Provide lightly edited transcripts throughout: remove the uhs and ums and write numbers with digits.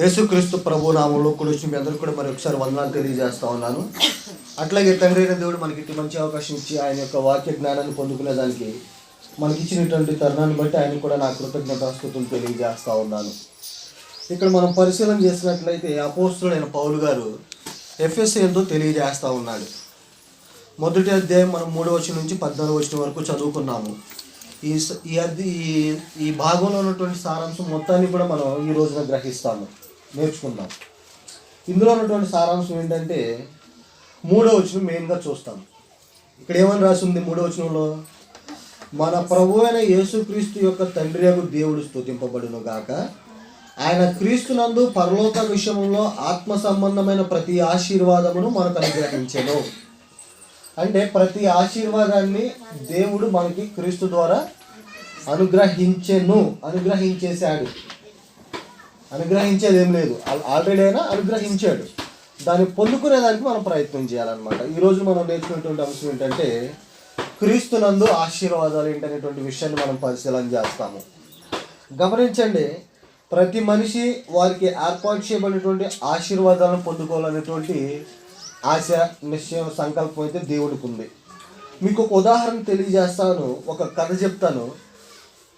యేసుక్రీస్తు ప్రభు నామంలో కూర్చుని మీ అందరూ కూడా మరి ఒకసారి వందనాలు తెలియజేస్తా ఉన్నాను. అట్లాగే తండ్రి అయిన దేవుడు మనకి ఇటు మంచి అవకాశం ఇచ్చి ఆయన యొక్క వాక్య జ్ఞానాన్ని పొందుకునేదానికి మనకి ఇచ్చినటువంటి తరుణాన్ని బట్టి ఆయన కూడా నా కృతజ్ఞతాస్తుతులు తెలియజేస్తా ఉన్నాను. ఇక్కడ మనం పరిశీలన చేసినట్లయితే అపోస్తులైన పౌలు గారు ఎఫెసీయులతో తెలియజేస్తూ ఉన్నాడు. మొదటి అధ్యాయం మనం 3వ వచనం నుంచి 14వ వచనం వరకు చదువుకున్నాము. ఈ భాగంలో ఉన్నటువంటి సారాంశం మొత్తాన్ని కూడా మనం ఈ రోజున గ్రహిస్తాము, నేర్చుకుందాం. ఇందులో ఉన్నటువంటి సారాంశం ఏంటంటే 3వ వచనం మెయిన్గా చూస్తాం. ఇక్కడ ఏమని రాసి ఉంది 3వ వచనంలో? మన ప్రభు అయిన యేసుక్రీస్తు యొక్క తండ్రి యొక్క దేవుడు స్తుతింపబడును గాక. ఆయన క్రీస్తునందు పరలోక విషయంలో ఆత్మ సంబంధమైన ప్రతి ఆశీర్వాదమును మనకు అనుగ్రహించెను. అంటే ప్రతి ఆశీర్వాదాన్ని దేవుడు మనకి క్రీస్తు ద్వారా అనుగ్రహించేశాడు. అనుగ్రహించేది ఏం లేదు, ఆల్రెడీ అయినా అనుగ్రహించాడు. దాన్ని పొందుకునేదానికి మనం ప్రయత్నం చేయాలన్నమాట. ఈరోజు మనం నేర్చుకునేటువంటి అంశం ఏంటంటే క్రీస్తునందు ఆశీర్వాదాలు ఏంటనేటువంటి విషయాన్ని మనం పరిశీలన చేస్తాము. గమనించండి, ప్రతి మనిషి వారికి ఏర్పాటు చేయబడినటువంటి ఆశీర్వాదాలను పొందుకోవాలనేటువంటి ఆశ, నిశ్చయం, సంకల్పం అయితే దేవుడికి ఉంది. మీకు ఒక ఉదాహరణ తెలియజేస్తాను, ఒక కథ చెప్తాను.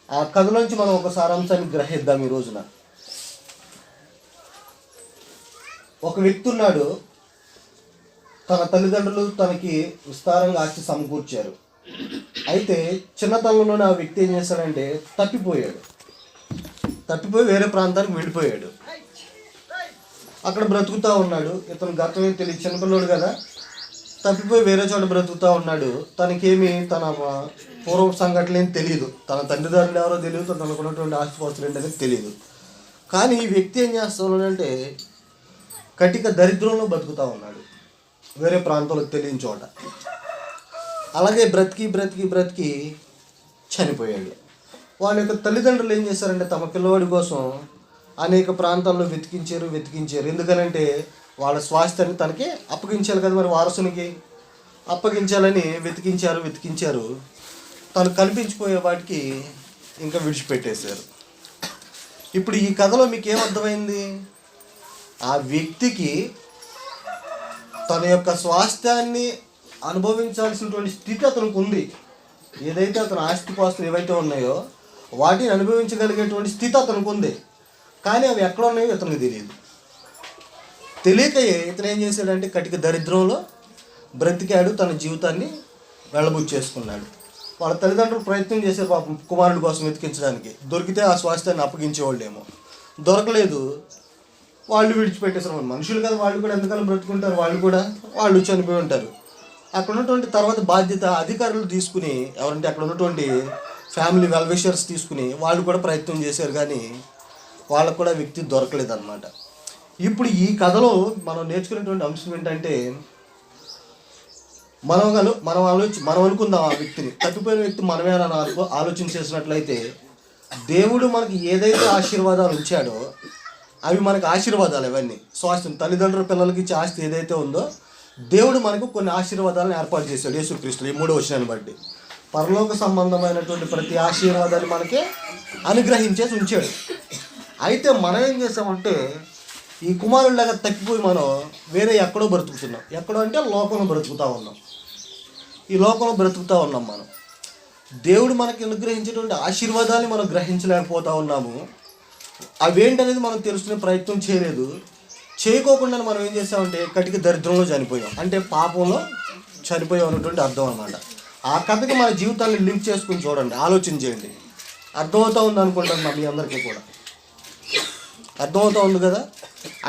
ఆ కథలోంచి మనం ఒక సారాంశాన్ని గ్రహిద్దాం. ఈ రోజున ఒక వ్యక్తి ఉన్నాడు. తన తల్లిదండ్రులు తనకి విస్తారంగా ఆస్తి సమకూర్చారు. అయితే చిన్నతనంలోనే ఆ వ్యక్తి ఏం చేశాడంటే తప్పిపోయి వేరే ప్రాంతానికి వెళ్ళిపోయాడు. అక్కడ బ్రతుకుతూ ఉన్నాడు. ఇతను గతం తెలియదు, చిన్నపిల్లడు కదా, తప్పిపోయి వేరే చోట బ్రతుకుతూ ఉన్నాడు. తనకేమి తన పూర్వ సంఘటనలు ఏం తెలియదు, తన తండ్రిదారులు ఎవరో తెలియదు, తనకు ఉన్నటువంటి ఆస్తిపాస్తులు ఏంటనేది తెలియదు. కానీ ఈ వ్యక్తి ఏం చేస్తూ ఉన్నాడంటే కటిక దరిద్రంలో బతుకుతూ ఉన్నాడు, వేరే ప్రాంతంలో తెలియని చోట. అలాగే బ్రతికి చనిపోయాడు. వాళ్ళ యొక్క తల్లిదండ్రులు ఏం చేశారంటే తమ పిల్లవాడి కోసం అనేక ప్రాంతాల్లో వెతికించారు. ఎందుకనంటే వాళ్ళ స్వాస్థ్యాన్ని తనకి అప్పగించాలి కదా, మరి వారసునికి అప్పగించాలని వెతికించారు. తను కనిపించిపోయే వాటికి ఇంకా విడిచిపెట్టేశారు. ఇప్పుడు ఈ కథలో మీకు ఏమర్థమైంది? ఆ వ్యక్తికి తన యొక్క స్వాస్థ్యాన్ని అనుభవించాల్సినటువంటి స్థితి అతనికి ఉంది. ఏదైతే అతని ఆస్తిపాస్తులు ఏవైతే ఉన్నాయో వాటిని అనుభవించగలిగేటువంటి స్థితి అతనికి ఉంది. కానీ అవి ఎక్కడ ఉన్నాయో ఇతనికి తెలియక ఇతను ఏం చేశాడంటే కటిక దరిద్రంలో బ్రతికాడు, తన జీవితాన్ని వెళ్ళబుచ్చేసుకున్నాడు. వాళ్ళ తల్లిదండ్రులు ప్రయత్నం చేశారు పాపం కుమారుడి కోసం వెతికించడానికి. దొరికితే ఆ స్వాస్థ్యాన్ని అప్పగించేవాళ్ళేమో, దొరకలేదు, వాళ్ళు విడిచిపెట్టేసారు. మనుషులు కదా, వాళ్ళు కూడా ఎంతకాలం బ్రతుకుంటారు, వాళ్ళు చనిపోయి ఉంటారు. అక్కడ ఉన్నటువంటి తర్వాత బాధ్యత అధికారులు తీసుకుని, ఎవరంటే అక్కడ ఉన్నటువంటి ఫ్యామిలీ వెల్విషర్స్ తీసుకుని వాళ్ళు కూడా ప్రయత్నం చేశారు. కానీ వాళ్ళకు కూడా వ్యక్తి దొరకలేదు అన్నమాట. ఇప్పుడు ఈ కథలో మనం నేర్చుకునేటువంటి అంశం ఏంటంటే మనం అనుకుందాం, ఆ వ్యక్తిని, తప్పిపోయిన వ్యక్తి మనమే అని ఆలోచన చేసినట్లయితే దేవుడు మనకి ఏదైతే ఆశీర్వాదాలు ఉంచాడో అవి మనకు ఆశీర్వాదాలు. ఇవన్నీ స్వాస్థ్యం, తల్లిదండ్రుల పిల్లలకి ఇచ్చే ఆస్తి ఏదైతే ఉందో దేవుడు మనకు కొన్ని ఆశీర్వాదాలను ఏర్పాటు చేశాడు యేసుక్రీస్తు. ఈ 3వ వచనాన్ని బట్టి పరలోక సంబంధమైనటువంటి ప్రతి ఆశీర్వాదాన్ని మనకే అనుగ్రహించేసి ఉంచాడు. అయితే మనం ఏం చేసామంటే ఈ కుమారుడిలాగా తప్పిపోయి మనం వేరే ఎక్కడో బ్రతుకుతున్నాం. ఎక్కడో అంటే లోకంలో బ్రతుకుతూ ఉన్నాం. ఈ లోకంలో బ్రతుకుతూ ఉన్నాం. మనం దేవుడు మనకి అనుగ్రహించేటువంటి ఆశీర్వాదాన్ని మనం గ్రహించలేకపోతూ ఉన్నాము. అవేంటనేది మనం తెలుసుకునే ప్రయత్నం చేయకోకుండా మనం ఏం చేసామంటే కటిక దరిద్రంలో చనిపోయాం. అంటే పాపంలో చనిపోయాం అన్నటువంటి అర్థం అన్నమాట. ఆ కథకి మన జీవితాన్ని లింక్ చేసుకుని చూడండి, ఆలోచన చేయండి. అర్థమవుతూ ఉంది అనుకుంటున్నాం, మీ అందరికీ కూడా అర్థమవుతూ ఉంది కదా.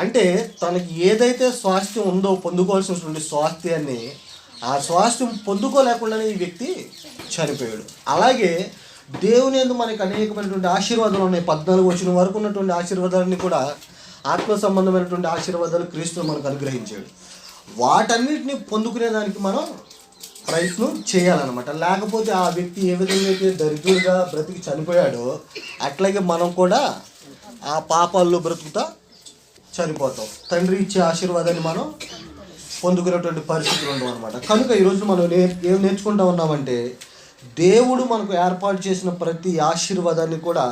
అంటే తనకి ఏదైతే స్వాస్థ్యం ఉందో పొందుకోవాల్సినటువంటి స్వాస్థ్యాన్ని, ఆ స్వాస్థ్యం పొందుకోలేకుండానే ఈ వ్యక్తి చనిపోయాడు. అలాగే దేవుని యందు మనకి అనేకమైనటువంటి ఆశీర్వాదాలు ఉన్నాయి. 14వ వచనం వరకు ఉన్నటువంటి ఆశీర్వాదాలని కూడా ఆత్మ సంబంధమైనటువంటి ఆశీర్వాదాలు క్రీస్తు మనకు అనుగ్రహించాడు. వాటన్నిటిని పొందుకునేదానికి మనం ప్రయత్నం చేయాలన్నమాట. లేకపోతే ఆ వ్యక్తి ఏ విధంగా అయితే దరిద్రుడిగా బ్రతికి చనిపోయాడో అట్లాగే మనం కూడా ఆ పాపాల్లో బ్రతుకుతా చనిపోతాం. తండ్రి ఇచ్చే ఆశీర్వాదాన్ని మనం పొందుకునేటువంటి పరిస్థితులు ఉండవు అనమాట. కనుక ఈరోజు మనం ఏం నేర్చుకుంటా ఉన్నామంటే దేవుడు మనకు ఏర్పాటు చేసిన ప్రతి ఆశీర్వాదాన్ని కూడా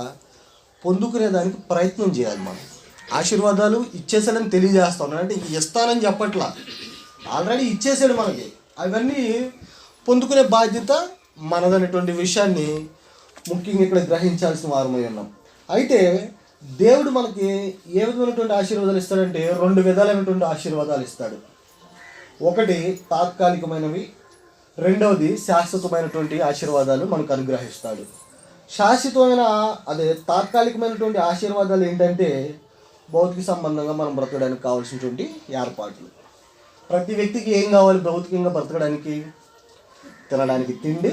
పొందుకునేదానికి ప్రయత్నం చేయాలి మనం. ఆశీర్వాదాలు ఇచ్చేసాడని తెలియజేస్తా ఉన్నాడు. అంటే ఇస్తానని చెప్పట్లా, ఆల్రెడీ ఇచ్చేసాడు మనకి. అవన్నీ పొందుకునే బాధ్యత మనదనేటువంటి విషయాన్ని ముఖ్యంగా ఇక్కడ గ్రహించాల్సిన వారమై ఉన్నాం. అయితే దేవుడు మనకి ఏ విధమైనటువంటి ఆశీర్వాదాలు ఇస్తాడంటే 2 విధాలైనటువంటి ఆశీర్వాదాలు ఇస్తాడు. ఒకటి తాత్కాలికమైనవి, రెండవది శాశ్వతమైనటువంటి ఆశీర్వాదాలు మనకు అనుగ్రహిస్తాడు. శాశ్వతమైన తాత్కాలికమైనటువంటి ఆశీర్వాదాలు ఏంటంటే భౌతిక సంబంధంగా మనం బ్రతకడానికి కావాల్సినటువంటి ఏర్పాట్లు. ప్రతి వ్యక్తికి ఏం కావాలి భౌతికంగా బ్రతకడానికి? తినడానికి తిండి,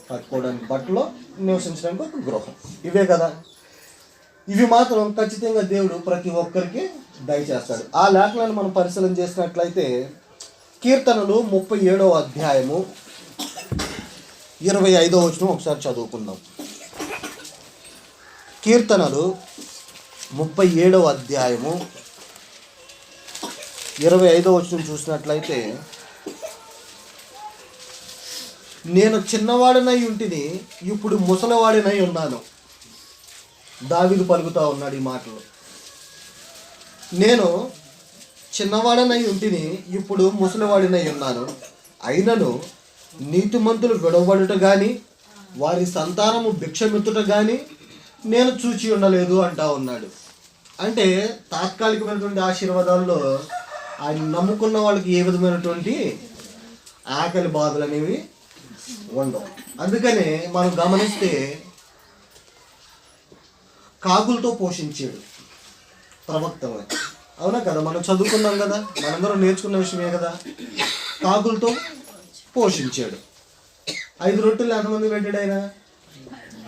కట్టుకోవడానికి బట్టలు, నివసించడానికి ఒక గృహం, ఇవే కదా. ఇవి మాత్రం ఖచ్చితంగా దేవుడు ప్రతి ఒక్కరికి దయచేస్తాడు. ఆ లేఖనాన్ని మనం పరిశీలన చేసినట్లయితే కీర్తనలు 37వ అధ్యాయము 25వ వచనం ఒకసారి చదువుకుందాం. కీర్తనలు 37వ అధ్యాయము 25వ వచనం చూసినట్లయితే, నేను చిన్నవాడినై ఉంటిని, ఇప్పుడు ముసలివాడినై ఉన్నాను. దావీదు పలుకుతా ఉన్నాడు ఈ మాటలు. నేను చిన్నవాడినై ఉంటిని, ఇప్పుడు ముసలివాడినై ఉన్నాను. అయినను నీతిమంతులు విడవబడుట కానీ వారి సంతానము భిక్షమెత్తుట కానీ నేను చూచి ఉండలేదు అంటా ఉన్నాడు. అంటే తాత్కాలికమైనటువంటి ఆశీర్వాదాల్లో ఆయన నమ్ముకున్న వాళ్ళకి ఏ విధమైనటువంటి ఆకలి బాధలు అనేవి ఉండవు. అందుకనే మనం గమనిస్తే కాకులతో పోషించాడు ప్రవక్తగా, అవునా కదా? మనం చదువుకున్నాం కదా, మనందరం నేర్చుకున్న విషయమే కదా. కాకులతో పోషించాడు. 5 రొట్టెలు ఎంతమందికి పెట్టాడు ఆయన?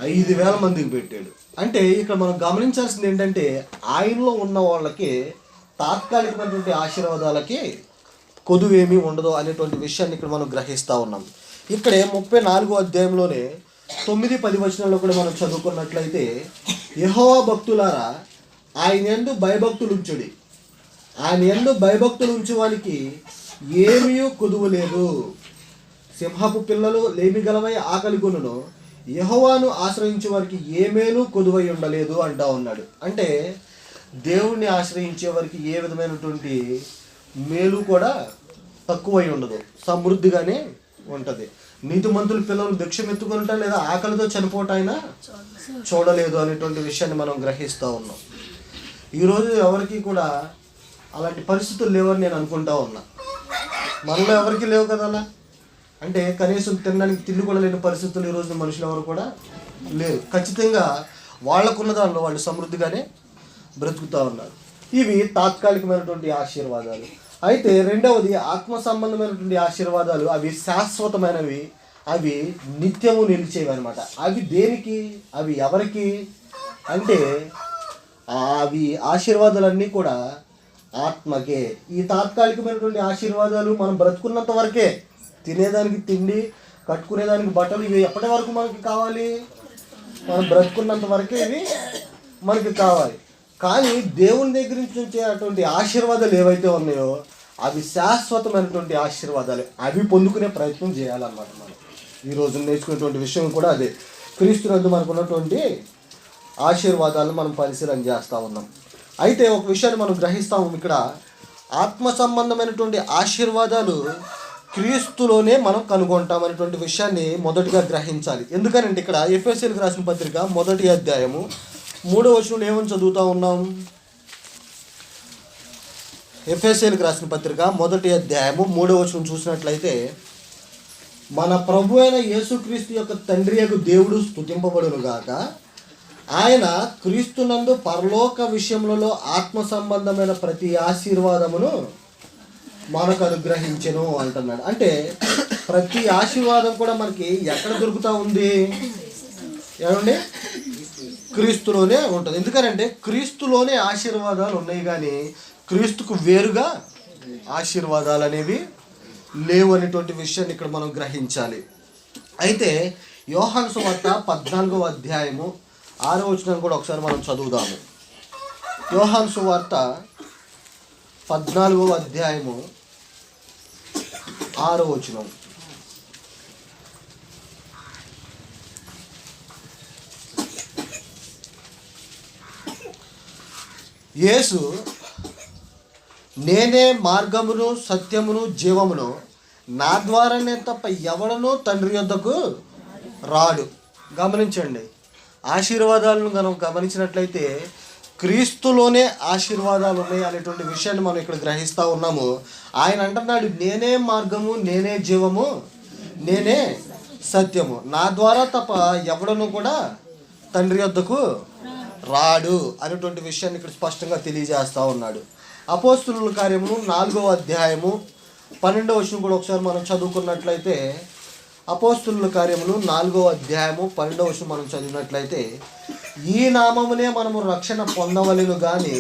5,000 మందికి పెట్టాడు. అంటే ఇక్కడ మనం గమనించాల్సింది ఏంటంటే ఆయనలో ఉన్న వాళ్ళకి తాత్కాలికమైనటువంటి ఆశీర్వాదాలకి కొదువేమీ ఉండదు అనేటువంటి విషయాన్ని ఇక్కడ మనం గ్రహిస్తూ ఉన్నాం. ఇక్కడే 34వ అధ్యాయంలోనే 9-10 వచనాల్లో కూడా మనం చదువుకున్నట్లయితే, యెహోవా భక్తులారా ఆయన యందు భయభక్తులు ఉంచుడి, ఆయన యందు భయభక్తులు ఉంచు వానికి ఏమీ కొదువు లేదు. సింహపు పిల్లలు లేమిగలవై ఆకలి కొనును, యెహోవాను ఆశ్రయించే వారికి ఏమేనూ కొదువై ఉండలేదు అంటా ఉన్నాడు. అంటే దేవుణ్ణి ఆశ్రయించే వారికి ఏ విధమైనటువంటి మేలు కూడా తక్కువై ఉండదు, సమృద్ధిగానే ఉంటుంది. నీతిమంతుల పిల్లలు భిక్షమెత్తుకుంటా లేదా ఆకలితో చనిపోవటైనా చూడలేదు అనేటువంటి విషయాన్ని మనం గ్రహిస్తూ ఉన్నాం. ఈరోజు ఎవరికి కూడా అలాంటి పరిస్థితులు లేవని నేను అనుకుంటా ఉన్నా. మనలో ఎవరికి లేవు కదా అలా. అంటే కనీసం తినడానికి తిండి కూడా లేని పరిస్థితులు ఈరోజు మనుషులు ఎవరు కూడా లేరు. ఖచ్చితంగా వాళ్ళకున్న దానిలో వాళ్ళు సమృద్ధిగానే బ్రతుకుతూ ఉన్నారు. ఇవి తాత్కాలికమైనటువంటి ఆశీర్వాదాలు. అయితే రెండవది ఆత్మ సంబంధమైనటువంటి ఆశీర్వాదాలు. అవి శాశ్వతమైనవి, అవి నిత్యము నిలిచేవి అనమాట. అవి దేనికి? అవి ఎవరికి అంటే అవి ఆశీర్వాదాలన్నీ కూడా ఆత్మకే. ఈ తాత్కాలికమైనటువంటి ఆశీర్వాదాలు మనం బ్రతుకున్నంత వరకే. తినేదానికి తిండి, కట్టుకునేదానికి బట్టలు, ఇవి ఎప్పటి వరకు మనకి కావాలి? మనం బ్రతుకున్నంత వరకే ఇవి మనకి కావాలి. కానీ దేవుని దగ్గర నుంచి వచ్చేటువంటి ఆశీర్వాదాలు ఏవైతే ఉన్నాయో అవి శాశ్వతమైనటువంటి ఆశీర్వాదాలు. అవి పొందుకునే ప్రయత్నం చేయాలన్నమాట. మనం ఈరోజు నేర్చుకునేటువంటి విషయం కూడా అదే. క్రీస్తునందు మనకు ఉన్నటువంటి ఆశీర్వాదాలను మనం పరిశీలన చేస్తూ ఉన్నాం. అయితే ఒక విషయాన్ని మనం గ్రహిస్తాము, ఇక్కడ ఆత్మ సంబంధమైనటువంటి ఆశీర్వాదాలు క్రీస్తులోనే మనం కనుగొంటామనేటువంటి విషయాన్ని మొదటిగా గ్రహించాలి. ఎందుకనంటే ఇక్కడ ఎఫెసీయులకు రాసిన పత్రిక 1వ అధ్యాయము 3వ వచనంలో ఏమని చదువుతూ ఉన్నాం? ఎఫెసీయులకు రాసిన పత్రిక 1వ అధ్యాయము 3వ వచనం చూసినట్లయితే, మన ప్రభు అయిన యేసుక్రీస్తు యొక్క తండ్రి యొక్క దేవుడు స్తుతింపబడును గాక, ఆయన క్రీస్తునందు పరలోక విషయములలో ఆత్మ సంబంధమైన ప్రతి ఆశీర్వాదమును మనకు అనుగ్రహించెను అంటున్నాడు. అంటే ప్రతి ఆశీర్వాదం కూడా మనకి ఎక్కడ దొరుకుతూ ఉంది? ఏమండి? క్రీస్తులోనే ఉంటుంది. ఎందుకంటే క్రీస్తులోనే ఆశీర్వాదాలు ఉన్నాయి, కానీ క్రీస్తుకు వేరుగా ఆశీర్వాదాలు అనేవి లేవు అనేటువంటి విషయాన్ని ఇక్కడ మనం గ్రహించాలి. అయితే యోహాను సువార్త 14వ అధ్యాయము 6వ వచనం కూడా ఒకసారి మనం చదువుదాము. యోహాను సువార్త 14వ అధ్యాయము 6వ వచనం. యేసు నేనే మార్గమును సత్యమును జీవమును, నా ద్వారానే తప్ప ఎవడనూ తండ్రి యొద్దకు రాడు. గమనించండి, ఆశీర్వాదాలను మనం గమనించినట్లయితే క్రీస్తులోనే ఆశీర్వాదాలు ఉన్నాయి అనేటువంటి విషయాన్ని మనం ఇక్కడ గ్రహిస్తూ ఉన్నాము. ఆయన అంటున్నాడు, నేనే మార్గము, నేనే జీవము, నేనే సత్యము, నా ద్వారా తప్ప ఎవడను కూడా తండ్రి యొద్దకు రాడు అనేటువంటి విషయాన్ని ఇక్కడ స్పష్టంగా తెలియజేస్తూ ఉన్నాడు. అపోస్తుల కార్యము 4వ అధ్యాయము 12వ వచనం కూడా ఒకసారి మనం చదువుకున్నట్లయితే, అపోస్తుల కార్యములు 4వ అధ్యాయము 12వ వచనం మనం చదివినట్లయితే, ఈ నామమునే మనము రక్షణ పొందవలెను గాని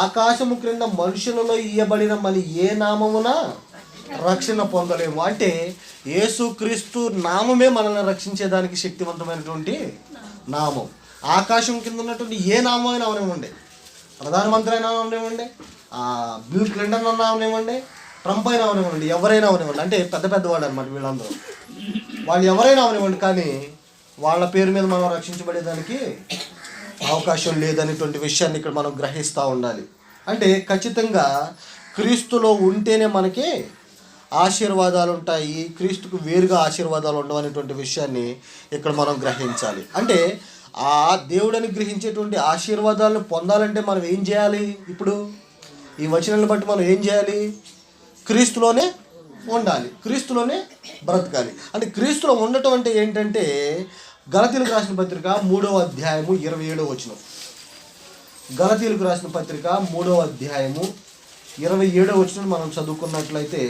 ఆకాశము క్రింద మనుషులలో ఇయ్యబడిన మరి ఏ నామమున రక్షణ పొందలేము. అంటే యేసుక్రీస్తు నామమే మనల్ని రక్షించేదానికి శక్తివంతమైనటువంటి నామం. ఆకాశం కింద ఉన్నటువంటి ఏ నామం అయినా అవనివ్వండి, ప్రధానమంత్రి అయినా అవనివ్వండి, బిల్ క్లింటన్ అన్నా అవనివ్వండి, ట్రంప్ అయినా అవనివ్వండి, ఎవరైనా అవనివ్వండి, అంటే పెద్ద పెద్దవాళ్ళు అనమాట వీళ్ళందరూ, వాళ్ళు ఎవరైనా అవనివ్వండి, కానీ వాళ్ళ పేరు మీద మనం రక్షించబడేదానికి అవకాశం లేదనేటువంటి విషయాన్ని ఇక్కడ మనం గ్రహిస్తూ ఉండాలి. అంటే ఖచ్చితంగా క్రీస్తులో ఉంటేనే మనకి ఆశీర్వాదాలు ఉంటాయి, క్రీస్తుకు వేరుగా ఆశీర్వాదాలు ఉండవు అనేటువంటి విషయాన్ని ఇక్కడ మనం గ్రహించాలి. అంటే ఆ దేవుడని గ్రహించేటువంటి ఆశీర్వాదాలను పొందాలంటే మనం ఏం చేయాలి? ఇప్పుడు ఈ వచనాలను బట్టి మనం ఏం చేయాలి? క్రీస్తులోనే ఉండాలి, క్రీస్తులోనే బ్రతకాలి. అంటే క్రీస్తులో ఉండటం అంటే ఏంటంటే, గలతీయులకు రాసిన పత్రిక 3వ అధ్యాయము 27వ వచనం. గలతీయులకు రాసిన పత్రిక 3వ అధ్యాయము 27వ వచనం మనం చదువుకున్నట్లయితే,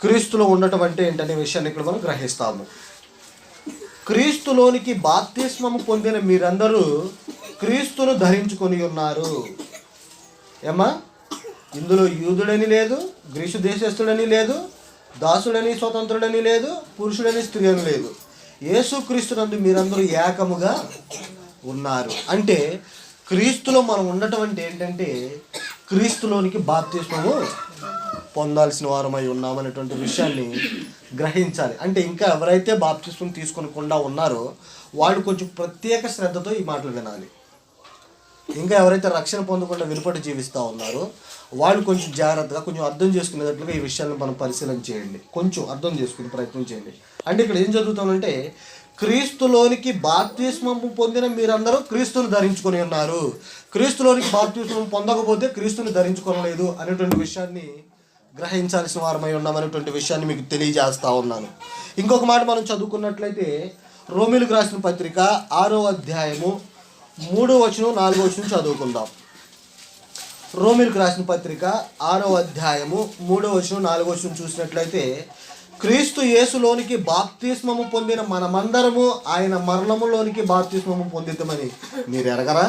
క్రీస్తులో ఉండటం అంటే ఏంటనే విషయాన్ని ఇక్కడ మనం గ్రహిస్తాము. క్రీస్తులోనికి బాప్తిస్మము పొందిన మీరందరూ క్రీస్తును ధరించుకొని ఉన్నారు. ఏమా, ఇందులో యూదుడని లేదు, గ్రీసు దేశస్థుడని లేదు, దాసుడని స్వతంత్రుడని లేదు, పురుషుడని స్త్రీ అని లేదు, యేసుక్రీస్తునందు మీరందరూ ఏకముగా ఉన్నారు. అంటే క్రీస్తులో మనం ఉండటం అంటే ఏంటంటే, క్రీస్తులోనికి బాప్తిస్మము పొందాల్సిన వారమై ఉన్నామనేటువంటి విషయాన్ని గ్రహించాలి. అంటే ఇంకా ఎవరైతే బాప్తిస్మం తీసుకోకుండా ఉన్నారో వాళ్ళు కొంచెం ప్రత్యేక శ్రద్ధతో ఈ మాటలు వినాలి. ఇంకా ఎవరైతే రక్షణ పొందకుండా వెలుపటి జీవిస్తూ ఉన్నారో వాళ్ళు కొంచెం జాగ్రత్తగా, కొంచెం అర్థం చేసుకునేటట్లుగా ఈ విషయాలను మనం పరిశీలన చేయండి, కొంచెం అర్థం చేసుకునే ప్రయత్నం చేయండి. అంటే ఇక్కడ ఏం చదువుతామంటే, క్రీస్తులోనికి బాప్తిస్మం పొందిన మీరందరూ క్రీస్తుని ధరించుకొని ఉన్నారు, క్రీస్తులోనికి బాప్తిస్మం పొందకపోతే క్రీస్తుని ధరించుకోలేదు అనేటువంటి విషయాన్ని గ్రహించాల్సిన వారమై ఉన్నామనేటువంటి విషయాన్ని మీకు తెలియజేస్తూ ఉన్నాను. ఇంకొక మాట మనం చదువుకున్నట్లయితే, రోమీలకు రాసిన పత్రిక 6వ అధ్యాయము 3వ వచనం 4వ వచనం చదువుకుందాం. రోమీలకు రాసిన పత్రిక 6వ అధ్యాయము 3వ వచనం 4వ వచనం చూసినట్లయితే, క్రీస్తు యేసులోనికి బాప్తిస్మము పొందిన మనమందరము ఆయన మరణములోనికి బాప్తిస్మము పొందితమని మీరు ఎరగరా?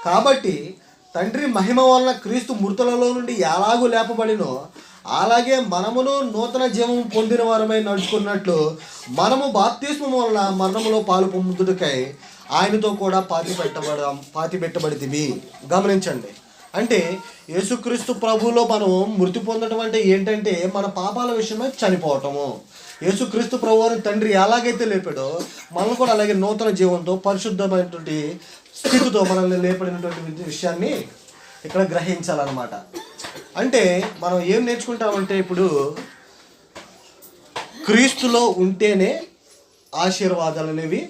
కాబట్టి తండ్రి మహిమ వలన క్రీస్తు మృతులలో నుండి ఎలాగూ లేపబడినో అలాగే మనమును నూతన జీవము పొందిన వారమై నడుచుకున్నట్లు మనము బాప్తిస్మము వలన మరణములో పాలు పొందుటకై ఆయనతో కూడా పాతి పెట్టబడితివి. గమనించండి, అంటే యేసుక్రీస్తు ప్రభువులో మనం మృతి పొందడం అంటే ఏంటంటే మన పాపాల విషయమై చనిపోవటము. యేసుక్రీస్తు ప్రభువుని తండ్రి ఎలాగైతే లేపాడో మనం కూడా అలాగే నూతన జీవంతో పరిశుద్ధమైనటువంటి స్థితితో మనల్ని లేపడినటువంటి విషయాన్ని ఇక్కడ గ్రహించాలన్నమాట. అంటే మనం ఏం నేర్చుకుంటామంటే, ఇప్పుడు క్రీస్తులో ఉంటేనే ఆశీర్వాదాలు అనేవి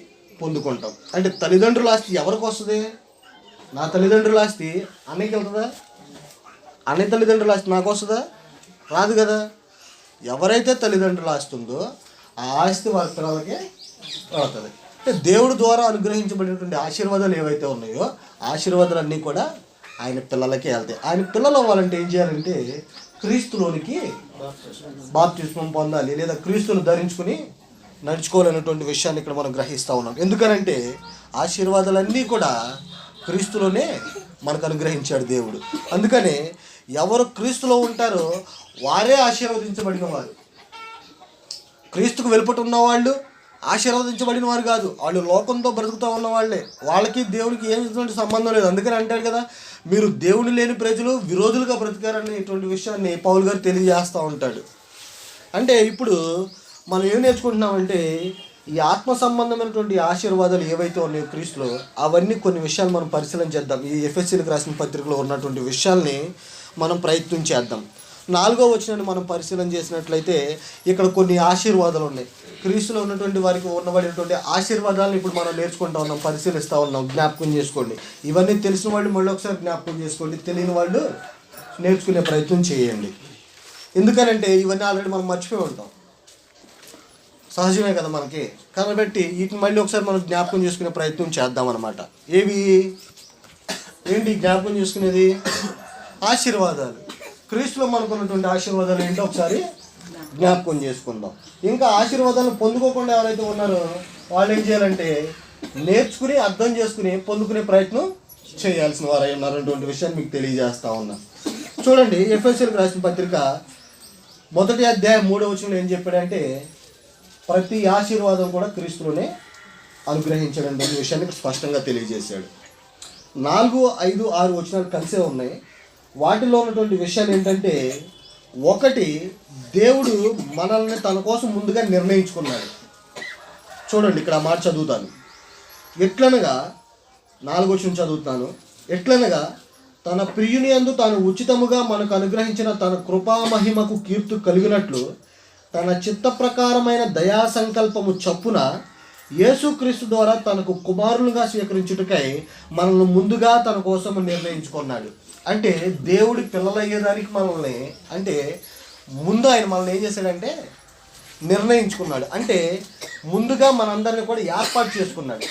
పొందుకుంటాం. అంటే తల్లిదండ్రుల ఆస్తి ఎవరికి వస్తుంది? నా తల్లిదండ్రుల ఆస్తి అన్నయ్యకి వెళ్తుందా? అన్నయ్య తల్లిదండ్రుల ఆస్తి నాకు వస్తుందా? రాదు కదా. ఎవరైతే తల్లిదండ్రుల ఆస్తి ఉందో ఆ ఆస్తి వారి పిల్లలకే వెళ్తుంది. అంటే దేవుడి ద్వారా అనుగ్రహించబడినటువంటి ఆశీర్వాదాలు ఏవైతే ఉన్నాయో ఆశీర్వాదాలన్నీ కూడా ఆయన పిల్లలకే వెళ్తాయి. ఆయన పిల్లలు అవ్వాలంటే ఏం చేయాలంటే, క్రీస్తులోనికి బాప్తిస్మం పొందాలి, లేదా క్రీస్తును ధరించుకుని నడుచుకోవాలనేటువంటి విషయాన్ని ఇక్కడ మనం గ్రహిస్తూ ఉన్నాం. ఎందుకనంటే ఆశీర్వాదాలన్నీ కూడా క్రీస్తులోనే మనకు అనుగ్రహించాడు దేవుడు. అందుకనే ఎవరు క్రీస్తులో ఉంటారో వారే ఆశీర్వదించబడిన వారు. క్రీస్తుకు వెలుపట ఉన్నవాళ్ళు ఆశీర్వదించబడిన వారు కాదు, వాళ్ళు లోకంతో బ్రతుకుతూ ఉన్న వాళ్ళే. వాళ్ళకి దేవుడికి ఏమిటువంటి సంబంధం లేదు. అందుకని అంటాడు కదా, మీరు దేవుని లేని ప్రజలు విరోధులుగా బ్రతికారనేటువంటి విషయాన్ని పౌలు గారు తెలియజేస్తూ ఉంటాడు. అంటే ఇప్పుడు మనం ఏం నేర్చుకుంటున్నామంటే, ఈ ఆత్మ సంబంధమైనటువంటి ఆశీర్వాదాలు ఏవైతే ఉన్నాయో క్రీస్తులో, అవన్నీ కొన్ని విషయాలు మనం పరిశీలన చేద్దాం. ఈ ఎఫెసీలకు రాసిన పత్రికలో ఉన్నటువంటి విషయాల్ని మనం ప్రయత్నం చేద్దాం. 4వ వచనాన్ని మనం పరిశీలన చేసినట్లయితే ఇక్కడ కొన్ని ఆశీర్వాదాలు ఉన్నాయి. క్రీస్తులో ఉన్నటువంటి వారికి ఉన్నబడినటువంటి ఆశీర్వాదాలను ఇప్పుడు మనం నేర్చుకుంటా ఉన్నాం, పరిశీలిస్తూ ఉన్నాం. జ్ఞాపకం చేసుకోండి. ఇవన్నీ తెలిసిన వాళ్ళు మళ్ళీ ఒకసారి జ్ఞాపకం చేసుకోండి, తెలియని వాళ్ళు నేర్చుకునే ప్రయత్నం చేయండి. ఎందుకనంటే ఇవన్నీ ఆల్రెడీ మనం మర్చిపోయి ఉంటాం, సహజమే కదా మనకి. కాబట్టి వీటిని మళ్ళీ ఒకసారి మనం జ్ఞాపకం చేసుకునే ప్రయత్నం చేద్దాం అన్నమాట. ఏంటి జ్ఞాపకం చేసుకునేది? ఆశీర్వాదాలు. క్రీస్తులో మనకున్నటువంటి ఆశీర్వాదాలు ఏంటో ఒకసారి జ్ఞాపకం చేసుకుందాం. ఇంకా ఆశీర్వాదాలను పొందుకోకుండా ఎవరైతే ఉన్నారో వాళ్ళు ఏం చేయాలంటే నేర్చుకుని, అర్థం చేసుకుని పొందుకునే ప్రయత్నం చేయాల్సిన వారు ఉన్నారనేటువంటి విషయాన్ని మీకు తెలియజేస్తా ఉన్నా. చూడండి, ఎఫెసీయులకు రాసిన పత్రిక 1వ అధ్యాయం 3వ వచనంలో ఏం చెప్పాడంటే ప్రతి ఆశీర్వాదం కూడా క్రీస్తులోనే అనుగ్రహించడం అనే విషయాన్ని స్పష్టంగా తెలియజేశాడు. 4, 5, 6 వచనాలు కలిసే ఉన్నాయి. వాటిలో ఉన్నటువంటి విషయాలు ఏంటంటే, ఒకటి, దేవుడు మనల్ని తన కోసం ముందుగా నిర్ణయించుకున్నాడు. చూడండి, ఇక్కడ ఆ మాట చదువుతాను. ఎట్లనగా 4వ వచనం చదువుతాను. ఎట్లనగా తన ప్రియుని యందు తాను ఉచితముగా మనకు అనుగ్రహించిన తన కృపామహిమకు కీర్తి కలిగినట్లు తన చిత్త ప్రకారమైన దయా సంకల్పము చొప్పున యేసుక్రీస్తు ద్వారా తనకు కుమారులుగా స్వీకరించుటకై మనల్ని ముందుగా తన కోసం నిర్ణయించుకున్నాడు. అంటే దేవుడి పిల్లలయ్యేదానికి మనల్ని, అంటే ముందు ఆయన మనల్ని ఏం చేశాడంటే నిర్ణయించుకున్నాడు. అంటే ముందుగా మనందరినీ కూడా ఏర్పాటు చేసుకున్నాడు.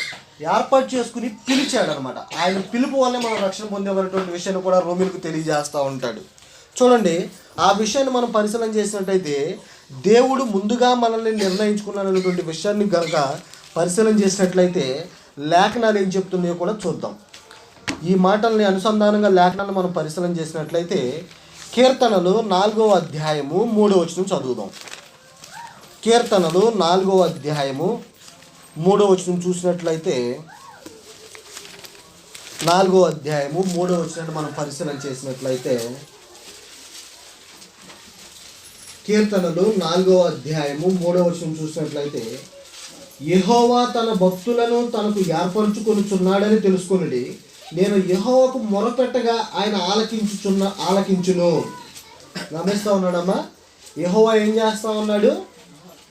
ఏర్పాటు చేసుకుని పిలిచాడు అనమాట. ఆయన పిలుపు వల్లే మనం రక్షణ పొందేవన్నటువంటి విషయాన్ని కూడా రోమిలకు తెలియజేస్తూ ఉంటాడు. చూడండి, ఆ విషయాన్ని మనం పరిశీలన చేసినట్టయితే దేవుడు ముందుగా మనల్ని నిర్ణయించుకున్నాడనేటువంటి విషయాన్ని కనుక పరిశీలన చేసినట్లయితే లేఖనాలు ఏం చెప్తున్నాయో కూడా చూద్దాం. ఈ మాటల్ని అనుసంధానంగా లేఖనాన్ని మనం పరిశీలన చేసినట్లయితే కీర్తనలు 4వ అధ్యాయము 3వ వచనం చదువుదాం. కీర్తనలు 4వ అధ్యాయము 3వ వచనం చూసినట్లయితే 4వ అధ్యాయము 3వ వచనాన్ని మనం పరిశీలన చేసినట్లయితే కీర్తనలు 4వ అధ్యాయము 3వ వచనం చూసినట్లయితే యెహోవా తన భక్తులను తనకు ఏర్పరచుకొనుచున్నాడని తెలుసుకొనుడి. నేను యెహోవాకు మొరపెట్టగా ఆయన ఆలకించును. గమనిస్తూ ఉన్నాడమ్మా. యెహోవా ఏం చేస్తూ ఉన్నాడు?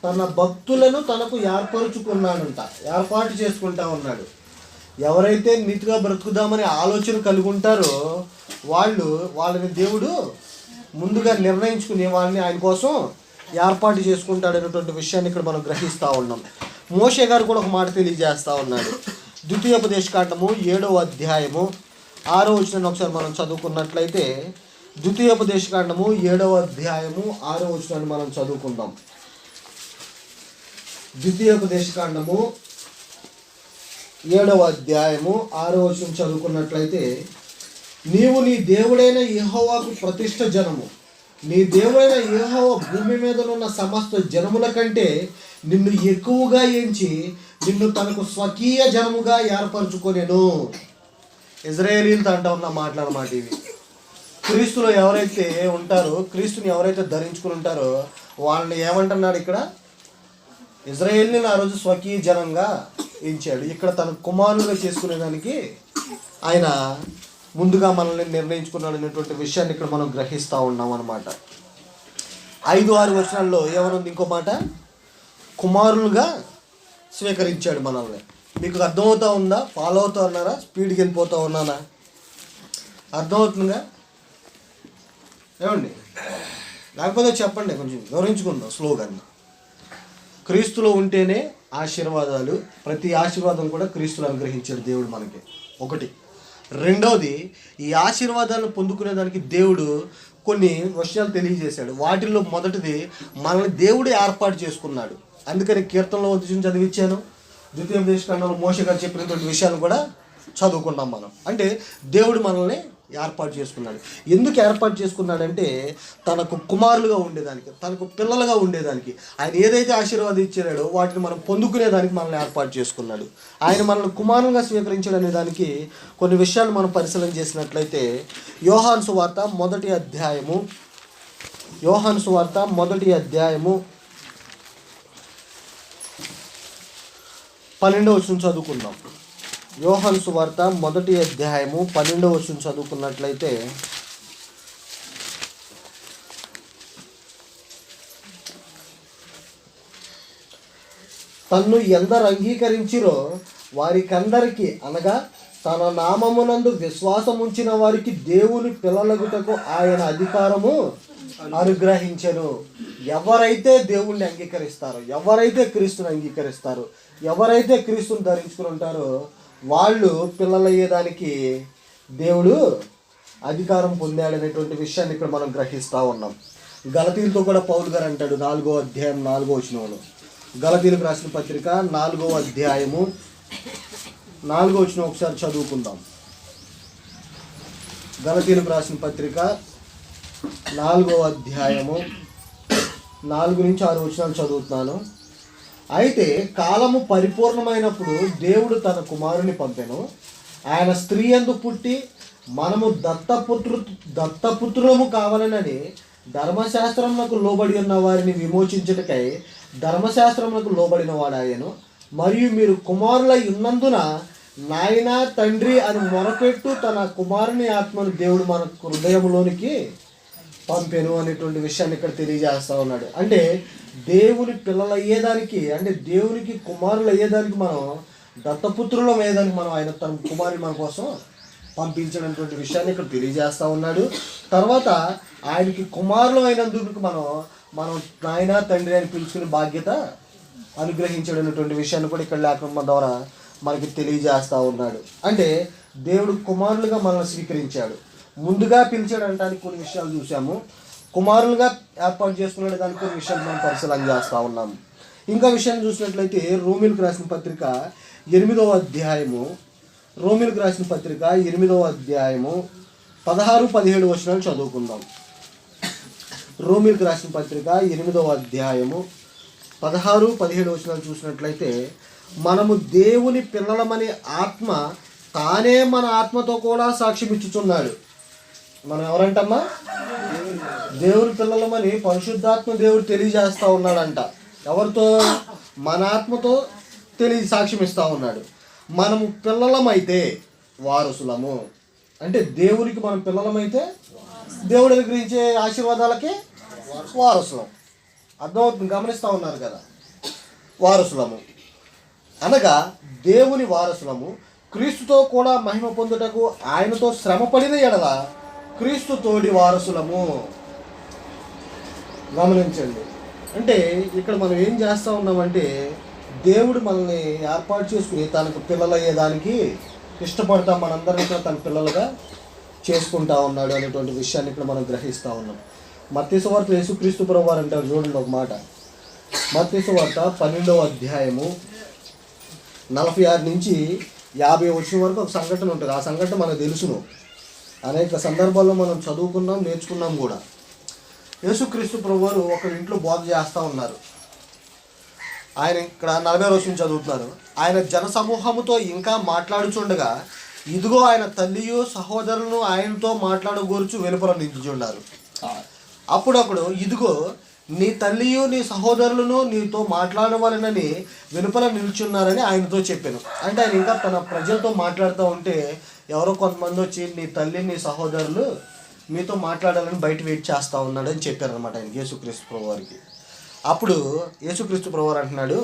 తన భక్తులను తనకు ఏర్పరచుకున్నాడంట, ఏర్పాటు చేసుకుంటా ఉన్నాడు. ఎవరైతే నీతిగా బ్రతుకుదామని ఆలోచన కలిగి ఉంటారో వాళ్ళని దేవుడు ముందుగా నిర్ణయించుకుని వాళ్ళని ఆయన కోసం ఏర్పాటు చేసుకుంటాడు అనేటువంటి విషయాన్ని ఇక్కడ మనం గ్రహిస్తూ ఉన్నాం. మోషే గారు కూడా ఒక మాట తెలియజేస్తూ ఉన్నాడు. ద్వితీయోపదేశకాండము 7వ అధ్యాయము 6వ వచనాన్ని ఒకసారి మనం చదువుకున్నట్లయితే ద్వితీయోపదేశకాండము 7వ అధ్యాయము 6వ వచనాన్ని మనం చదువుకుందాం. ద్వితీయోపదేశకాండము 7వ అధ్యాయము 6వ వచనం చదువుకున్నట్లయితే నీవు నీ దేవుడైన యెహోవాకు ప్రతిష్ఠ జనము, నీ దేవుడైన యెహోవా భూమి మీద ఉన్న సమస్త జనముల కంటే నిన్ను ఎక్కువగా ఎంచి నిన్ను తనకు స్వకీయ జనముగా ఏర్పరచుకొనెను. ఇజ్రాయేలీలతో అంటా ఉన్న మాటలన్నమాట ఇవి. క్రీస్తులో ఎవరైతే ఉంటారో, క్రీస్తుని ఎవరైతే ధరించుకుని ఉంటారో వాళ్ళని ఏమంటున్నాడు ఇక్కడ? ఇజ్రాయేల్ని ఆ రోజు స్వకీయ జనంగా ఎంచాడు. ఇక్కడ తన కుమారులుగా చేసుకునేదానికి ఆయన ముందుగా మనల్ని నిర్ణయించుకున్నాడు అనేటువంటి విషయాన్ని ఇక్కడ మనం గ్రహిస్తూ ఉన్నాం అన్నమాట. 5-6 వచనాల్లో ఏమనుంది? ఇంకో మాట, కుమారులుగా స్వీకరించాడు మనల్ని. మీకు అర్థమవుతూ ఉందా? ఫాలో అవుతూ ఉన్నారా? స్పీడ్కి వెళ్ళిపోతూ ఉన్నానా? అర్థమవుతుందిగా ఏమండి? లేకపోతే చెప్పండి, కొంచెం వివరించుకుందాం స్లోగా. క్రీస్తులో ఉంటేనే ఆశీర్వాదాలు, ప్రతి ఆశీర్వాదం కూడా క్రీస్తులు అనుగ్రహించాడు దేవుడు మనకి. ఒకటి. రెండవది, ఈ ఆశీర్వాదాలను పొందుకునేదానికి దేవుడు కొన్ని విషయాలు తెలియజేశాడు. వాటిల్లో మొదటిది, మనల్ని దేవుడు ఏర్పాటు చేసుకున్నాడు. అందుకని కీర్తనలో వచ్చి చదివించాను. ద్వితీయోపదేశకాండంలో మోషే గారు చెప్పినటువంటి విషయాలు కూడా చదువుకున్నాం మనం. అంటే దేవుడు మనల్ని ఏర్పాటు చేసుకున్నాడు. ఎందుకు ఏర్పాటు చేసుకున్నాడంటే తనకు కుమారులుగా ఉండేదానికి, తనకు పిల్లలుగా ఉండేదానికి. ఆయన ఏదైతే ఆశీర్వాదం ఇచ్చాడో వాటిని మనం పొందుకునేదానికి మనల్ని ఏర్పాటు చేసుకున్నాడు. ఆయన మనల్ని కుమారులుగా స్వీకరించాడు అనే దానికి కొన్ని విషయాలు మనం పరిశీలన చేసినట్లయితే యోహాను సువార్త 1వ అధ్యాయము 1వ 12వ వచనం చదువుకుందాం. యోహాను సువార్త 1వ అధ్యాయము 12వ వచనం చదువుకున్నట్లయితే, తన్ను ఎందరు అంగీకరించిరో వారికందరికి, అనగా తన నామమునందు విశ్వాసం ఉంచిన వారికి దేవుని పిల్లలగుటకు ఆయన అధికారము అనుగ్రహించెను. ఎవరైతే దేవుణ్ణి అంగీకరిస్తారో, ఎవరైతే క్రీస్తుని అంగీకరిస్తారో, ఎవరైతే క్రీస్తుని ధరించుకుని ఉంటారో వాళ్ళు పిల్లలయ్యేదానికి దేవుడు అధికారం పొందాడనేటువంటి విషయాన్ని ఇక్కడ మనం గ్రహిస్తూ ఉన్నాం. గలతీలతో కూడా పౌలు గారు అంటాడు 4వ అధ్యాయం 4వ వచనంలో. గలతీలకు రాసిన పత్రిక 4వ అధ్యాయము 4వ వచనం ఒకసారి చదువుకుందాం. గలతీలకు రాసిన పత్రిక 4వ అధ్యాయము 4 నుంచి 6 వచనాలు చదువుతున్నాను. అయితే కాలము పరిపూర్ణమైనప్పుడు దేవుడు తన కుమారుని పంపెను. ఆయన స్త్రీ యందు పుట్టి మనము దత్తపుత్రులము కావాలనని ధర్మశాస్త్రమునకు లోబడి ఉన్న వారిని విమోచించుటకై ధర్మశాస్త్రమునకు లోబడిన వాడాయను. మరియు మీరు కుమారులై ఉన్నందున నాయన తండ్రి అని మొరపెట్టు తన కుమారుని ఆత్మను దేవుడు మన హృదయంలోనికి పంపెను అనేటువంటి విషయాన్ని ఇక్కడ తెలియజేస్తూ ఉన్నాడు. అంటే దేవుని పిల్లలు అయ్యేదానికి, అంటే దేవునికి కుమారులు అయ్యేదానికి మనం దత్తపుత్రులం అయ్యేదానికి మనం ఆయన తన కుమారుని మన కోసం పంపించినటువంటి విషయాన్ని ఇక్కడ తెలియజేస్తూ ఉన్నాడు. తర్వాత ఆయనకి కుమారులు అయినందుకు మనం నాయన తండ్రి అని పిలుచుకునే బాధ్యత అనుగ్రహించడనేటువంటి విషయాన్ని కూడా ఇక్కడ లేఖనం ద్వారా మనకి తెలియజేస్తూ ఉన్నాడు. అంటే దేవుడు కుమారులుగా మనల్ని స్వీకరించాడు, ముందుగా పిలిచాడు అనడానికి కొన్ని విషయాలు చూసాము. కుమారులుగా ఏర్పాటు చేసుకునే దానికి కొన్ని విషయాలు మనం పరిశీలన చేస్తూ ఉన్నాము. ఇంకా విషయాన్ని చూసినట్లయితే రోమీలకు రాసిన పత్రిక 8వ అధ్యాయము 16-17 వచనాలు చదువుకుందాం. రోమీలకు రాసిన పత్రిక 8వ అధ్యాయము 16-17 వచనాలు చూసినట్లయితే, మనము దేవుని పిల్లలమని ఆత్మ తానే మన ఆత్మతో కూడా సాక్ష్యం ఇచ్చుచున్నాడు. మనం ఎవరంటమ్మా? దేవుని పిల్లలమని పరిశుద్ధాత్మ దేవుడు తెలియజేస్తూ ఉన్నాడంట. ఎవరితో? మన ఆత్మతో సాక్ష్యం ఇస్తూ ఉన్నాడు. మనము పిల్లలమైతే వారసులము. అంటే దేవునికి మనం పిల్లలమైతే దేవుడు అనుగ్రహించే ఆశీర్వాదాలకి వారసులం. అర్థమవుతుంది, గమనిస్తూ ఉన్నారు కదా. వారసులము అనగా దేవుని వారసులము, క్రీస్తుతో కూడా మహిమ పొందుటకు ఆయనతో శ్రమపడిన ఎడల క్రీస్తు తోడి వారసులము. గమనించండి. అంటే ఇక్కడ మనం ఏం చేస్తూ ఉన్నామంటే, దేవుడు మనల్ని ఏర్పాటు చేసుకుని తనకు పిల్లలు అయ్యేదానికి ఇష్టపడతాం, మనందరినీ కూడా తన పిల్లలుగా చేసుకుంటా ఉన్నాడు అనేటువంటి విషయాన్ని ఇక్కడ మనం గ్రహిస్తూ ఉన్నాం. మత్తయి సువార్త యేసుక్రీస్తు ప్రభువారు అంటారు, చూడండి ఒక మాట. మత్తయి సువార్త 12వ అధ్యాయము 46-50 వచనం వరకు ఒక సంఘటన ఉంటుంది. ఆ సంఘటన మనకు తెలుసును, అనేక సందర్భాల్లో మనం చదువుకున్నాం, నేర్చుకున్నాం కూడా. యేసుక్రీస్తు ప్రభువారు ఒకరి ఇంట్లో బోధ చేస్తూ ఉన్నారు. ఆయన ఇక్కడ 40వ వచనం చదువుతున్నారు. ఆయన జన సమూహముతో ఇంకా మాట్లాడుచుండగా ఇదిగో ఆయన తల్లియు సహోదరులను ఆయనతో మాట్లాడగోరుచు వెలుపల నిల్చున్నారు. అప్పుడు ఇదిగో నీ తల్లియు నీ సహోదరులను నీతో మాట్లాడవాలనని వెలుపల నిల్చున్నారని ఆయనతో చెప్పాను. అంటే ఆయన ఇంకా తన ప్రజలతో మాట్లాడుతూ ఉంటే ఎవరో కొంతమంది వచ్చి నీ తల్లి నీ సహోదరులు మీతో మాట్లాడాలని బయట వెయిట్ చేస్తూ ఉన్నాడని చెప్పారనమాట ఆయన యేసుక్రీస్తు ప్రభువారికి. అప్పుడు యేసుక్రీస్తు ప్రభువారు అంటున్నాడు,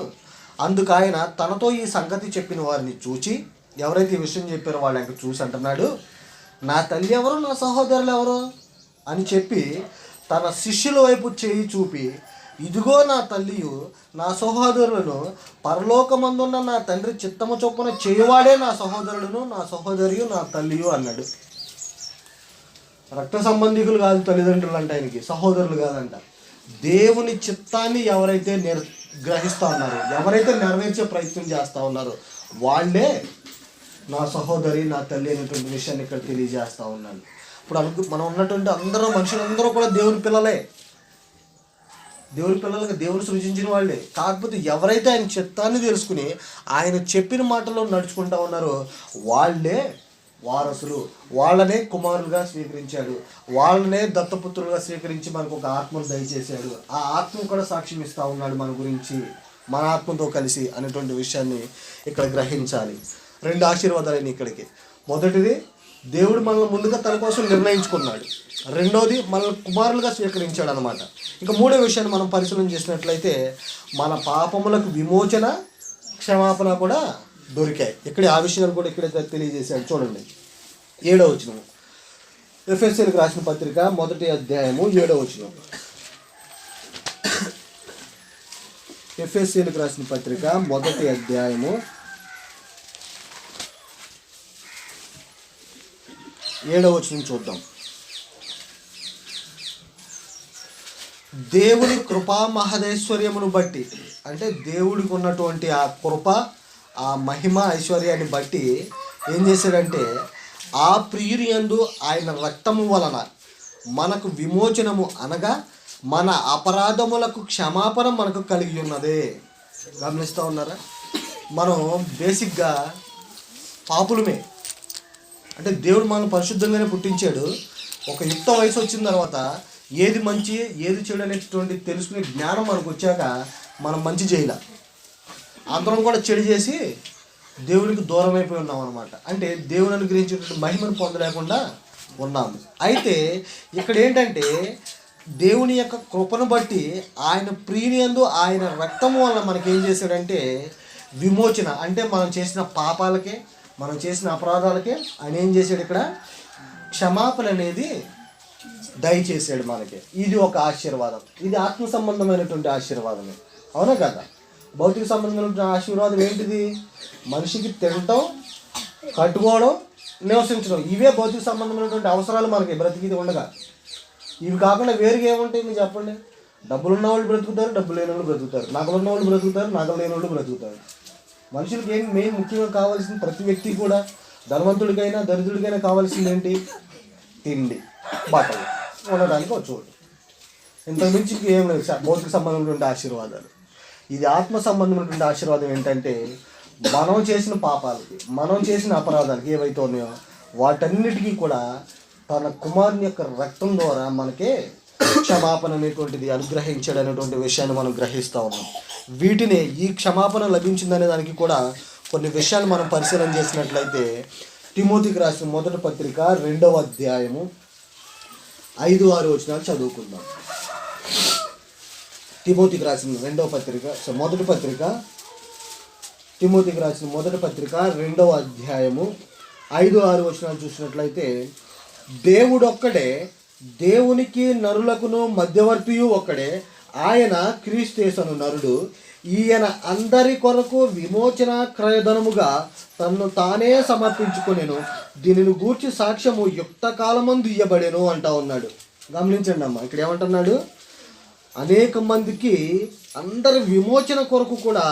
అందుకు ఆయన తనతో ఈ సంగతి చెప్పిన వారిని చూచి, ఎవరైతే ఈ విషయం చెప్పారో వాళ్ళకి చూసి అంటున్నాడు, నా తల్లి ఎవరు, నా సహోదరులు ఎవరు అని చెప్పి తన శిష్యుల వైపు చేయి చూపి, ఇదిగో నా తల్లియు నా సహోదరులను, పరలోకమందున్న నా తండ్రి చిత్తము చొప్పున చేయవాడే నా సహోదరులను, నా సహోదరియు, నా తల్లియు అన్నాడు. రక్త సంబంధికులు కాదు తల్లిదండ్రులు అంట ఆయనకి, సహోదరులు కాదంట. దేవుని చిత్తాన్ని ఎవరైతే గ్రహిస్తూ ఉన్నారో, ఎవరైతే నెరవేర్చే ప్రయత్నం చేస్తూ ఉన్నారో వాళ్ళే నా సహోదరి, నా తల్లి అనేటువంటి విషయాన్ని ఇక్కడ తెలియజేస్తూ ఉన్నాను. ఇప్పుడు మనం ఉన్నటువంటి మనుషులందరూ కూడా దేవుని పిల్లలే, దేవుని పిల్లలుగా దేవుని సృజించిన వాళ్ళే. కాకపోతే ఎవరైతే ఆయన చిత్తాన్ని తెలుసుకుని ఆయన చెప్పిన మాటలో నడుచుకుంటా ఉన్నారో వాళ్ళే వారసులు. వాళ్ళనే కుమారులుగా స్వీకరించాడు, వాళ్ళనే దత్తపుత్రులుగా స్వీకరించి మనకు ఒక ఆత్మను దయచేశాడు. ఆ ఆత్మ కూడా సాక్ష్యం ఇస్తూ ఉన్నాడు మన గురించి, మన ఆత్మతో కలిసి అనేటువంటి విషయాన్ని ఇక్కడ గ్రహించాలి. 2 ఆశీర్వాదాలు ఇక్కడికి. మొదటిది, దేవుడు మనల్ని ముందుగా తన కోసం నిర్ణయించుకున్నాడు. రెండోది, మనల్ని కుమారులుగా స్వీకరించాడు అనమాట. ఇంకా మూడో విషయాన్ని మనం పరిశీలన చేసినట్లయితే మన పాపములకు విమోచన, క్షమాపణ కూడా దొరికాయి. ఇక్కడ ఆ విషయాలు కూడా ఇక్కడే తెలియజేశాడు. చూడండి 7వ వచనం, ఎఫెసీయులకు రాసిన పత్రిక 1వ అధ్యాయము 7వ వచనం. ఎఫెసీయులకు రాసిన పత్రిక 1వ అధ్యాయము 7వ వచనం చూద్దాం. దేవుని కృపా మహదైశ్వర్యమును బట్టి, అంటే దేవుడికి ఉన్నటువంటి ఆ కృప, ఆ మహిమ ఐశ్వర్యాన్ని బట్టి ఏం చేశాడంటే, ఆ ప్రియుని యందు ఆయన రక్తము వలన మనకు విమోచనము, అనగా మన అపరాధములకు క్షమాపణ మనకు కలిగి ఉన్నదే. గమనిస్తూ ఉన్నారా? మనం బేసిక్గా పాపులమే. అంటే దేవుడు మనం పరిశుద్ధంగానే పుట్టించాడు. ఒక యుక్త వయసు వచ్చిన తర్వాత ఏది మంచి ఏది చెడు అనేటువంటి తెలుసుకునే జ్ఞానం మనకు వచ్చాక మనం మంచి చేయాల, అందరం కూడా చెడు చేసి దేవునికి దూరం అయిపోయి ఉన్నాం అనమాట. అంటే దేవుని అనుగ్రహించేటువంటి మహిమను పొందలేకుండా ఉన్నాము. అయితే ఇక్కడ ఏంటంటే, దేవుని యొక్క కృపను బట్టి ఆయన ప్రియుని యందు ఆయన రక్తము వల్ల మనకేం చేశాడంటే విమోచన, అంటే మనం చేసిన పాపాలకే, మనం చేసిన అపరాధాలకే ఆయన ఏం చేశాడు, ఇక్కడ క్షమాపణ అనేది దయచేసాడు మనకి. ఇది ఒక ఆశీర్వాదం. ఇది ఆత్మ సంబంధమైనటువంటి ఆశీర్వాదమే, అవునా కదా? భౌతిక సంబంధమైన ఆశీర్వాదం ఏంటిది? మనిషికి తినటం, కట్టుకోవడం, నివసించడం, ఇవే భౌతిక సంబంధమైనటువంటి అవసరాలు మనకి బ్రతికిది ఉండగా. ఇవి కాకుండా వేరుగా ఏముంటాయి మీరు చెప్పండి? డబ్బులు ఉన్న వాళ్ళు బ్రతుకుతారు, డబ్బులు లేని వాళ్ళు బ్రతుకుతారు, నగలు ఉన్న వాళ్ళు బ్రతుకుతారు, నగలు లేని వాళ్ళు బ్రతుకుతారు. మనుషులకి ఏం మెయిన్ ముఖ్యంగా కావాల్సింది, ప్రతి వ్యక్తికి కూడా, ధనవంతుడికైనా దరిద్రుడికైనా కావాల్సింది ఏంటి? తిండి, బట్టలు, ఉండడానికి ఒక చోటు. ఇంతకుమించి ఏం లేదు భౌతిక సంబంధమైనటువంటి ఆశీర్వాదాలు. ఇది ఆత్మ సంబంధమైనటువంటి ఆశీర్వాదం ఏంటంటే, మనం చేసిన పాపాలకి, మనం చేసిన అపరాధాలకి ఏవైతే ఉన్నాయో వాటన్నిటికీ కూడా తన కుమారుని యొక్క రక్తం ద్వారా మనకే క్షమాపణ అనేటువంటిది అనుగ్రహించాడు అనేటువంటి విషయాన్ని మనం గ్రహిస్తూ ఉన్నాం. వీటిని, ఈ క్షమాపణ లభించిందనే దానికి కూడా కొన్ని విషయాలు మనం పరిశీలన చేసినట్లయితే, తిమోతికి రాసిన 1వ పత్రిక 2వ అధ్యాయము 5-6 వచనాలు చదువుకుందాం. తిమోతికి రాసిన 1వ పత్రిక, తిమోతికి రాసిన 1వ పత్రిక 2వ అధ్యాయము 5-6 వచనాలు చూసినట్లయితే, దేవుడొక్కడే, దేవునికి నరులకును మధ్యవర్తియు ఒక్కడే, ఆయన క్రీస్తు నరుడు, ఈయన అందరి కొరకు విమోచన క్రయధనముగా తన్ను తానే సమర్పించుకొనెను, దీనిని గూర్చి సాక్ష్యము యుక్త కాలమందు ఇయ్యబడెను అంటా ఉన్నాడు. గమనించండి అమ్మ, ఇక్కడ ఏమంటున్నాడు? అనేక మందికి అందరి విమోచన కొరకు కూడా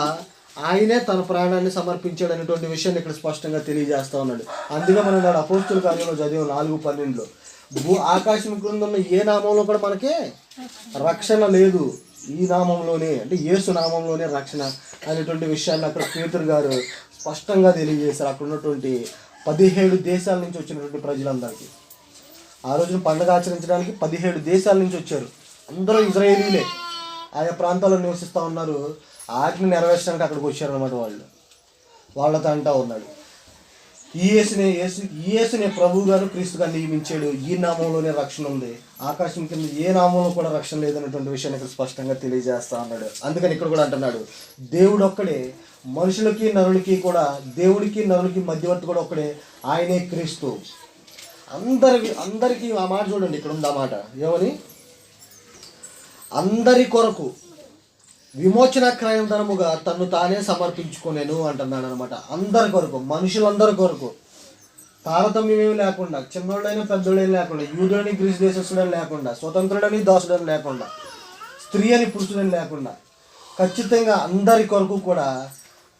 ఆయనే తన ప్రాణాన్ని సమర్పించాడు అనేటువంటి విషయాన్ని ఇక్కడ స్పష్టంగా తెలియజేస్తా ఉన్నాడు. అందుకే మనం నాడు అపోస్తుల కార్యంలో చదివాం 4:12, ఆకాశం క్రింద ఉన్న ఏ నామంలో కూడా మనకి రక్షణ లేదు, ఈ నామంలోనే, అంటే యేసు నామంలోనే రక్షణ అనేటువంటి విషయాన్ని అక్కడ పేతురు గారు స్పష్టంగా తెలియజేశారు. అక్కడ ఉన్నటువంటి 17 దేశాల నుంచి వచ్చినటువంటి ప్రజలందరికీ. ఆ రోజున పండుగ ఆచరించడానికి 17 దేశాల నుంచి వచ్చారు. అందరూ ఇజ్రాయేలీలే, ఆయా ప్రాంతాల్లో నివసిస్తూ ఉన్నారు. ఆజ్ఞ నెరవేర్చడానికి అక్కడికి వచ్చారనమాట. వాళ్ళతో అంటా ఉన్నాడు, ఈ యేసునే ప్రభువు గారు క్రీస్తుగా నియమించాడు, ఈ నామంలోనే రక్షణ ఉంది, ఆకాశం కింద ఏ నామంలో కూడా రక్షణ లేదనేటువంటి విషయాన్ని ఇక్కడ స్పష్టంగా తెలియజేస్తా ఉన్నాడు. అందుకని ఇక్కడ కూడా అంటున్నాడు, దేవుడు ఒక్కడే, మనుషులకి నరులకి కూడా, దేవుడికి నరులకి మధ్యవర్తి కూడా ఒక్కడే, ఆయనే క్రీస్తు. అందరికీ ఆ మాట చూడండి, ఇక్కడ ఉంది ఆ మాట, ఏమని? అందరి కొరకు విమోచన క్రయధనముగా తన్ను తానే సమర్పించుకొనేను అంటున్నాడు అనమాట. అందరి కొరకు, మనుషులందరి కొరకు, తారతమ్యం ఏమి లేకుండా, చిన్నోడైనా పెద్దోడైనా లేకుండా, యూదుడని గ్రీసు దేశస్తుడని లేకుండా, స్వతంత్రుడని దాసుడని లేకుండా, స్త్రీ అని పురుషుడని లేకుండా, ఖచ్చితంగా అందరి కొరకు కూడా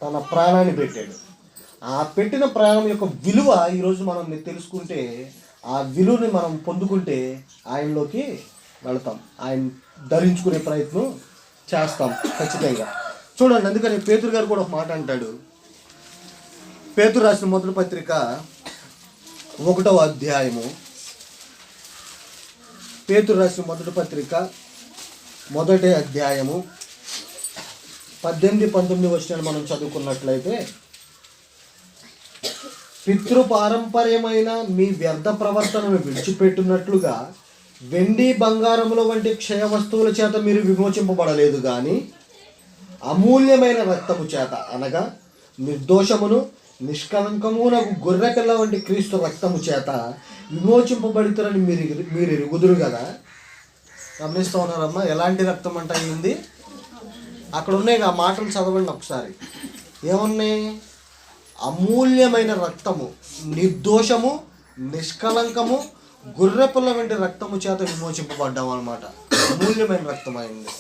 తన ప్రాణాన్ని పెట్టాడు. ఆ పెట్టిన ప్రాణం యొక్క విలువ ఈరోజు మనం తెలుసుకుంటే, ఆ విలువని మనం పొందుకుంటే ఆయనలోకి వెళతాం, ఆయన ధరించుకునే ప్రయత్నం చేస్తాం ఖచ్చితంగా. చూడండి, అందుకని పేతురు గారు కూడా ఒక మాట అంటాడు. పేతురు రాసిన 1వ పత్రిక 1వ అధ్యాయము, పేతురు రాసిన 1వ పత్రిక 1వ అధ్యాయము 18-19 వచనాలు మనం చదువుకున్నట్లయితే, పితృపారంపర్యమైన మీ వ్యర్థ ప్రవర్తనను విడిచిపెట్టినట్లుగా వెండి బంగారముల వంటి క్షయ వస్తువుల చేత మీరు విమోచింపబడలేదు, కానీ అమూల్యమైన రక్తము చేత, అనగా నిర్దోషమును నిష్కలంకమునకు గొర్రెపిల్ల వంటి క్రీస్తు రక్తము చేత విమోచింపబడుతారని మీరు ఎరుగుదురు కదా. గమనిస్తూ ఉన్నారమ్మా, ఎలాంటి రక్తం అంటే అయింది? అక్కడ ఉన్నాయి ఆ మాటలు చదవండి ఒకసారి. ఏమున్నాయి? అమూల్యమైన రక్తము, నిర్దోషము, నిష్కలంకము, గొర్రెపిల్ల వంటి రక్తము చేత విమోచింపబడ్డాం అనమాట. అమూల్యమైన రక్తం అయింది,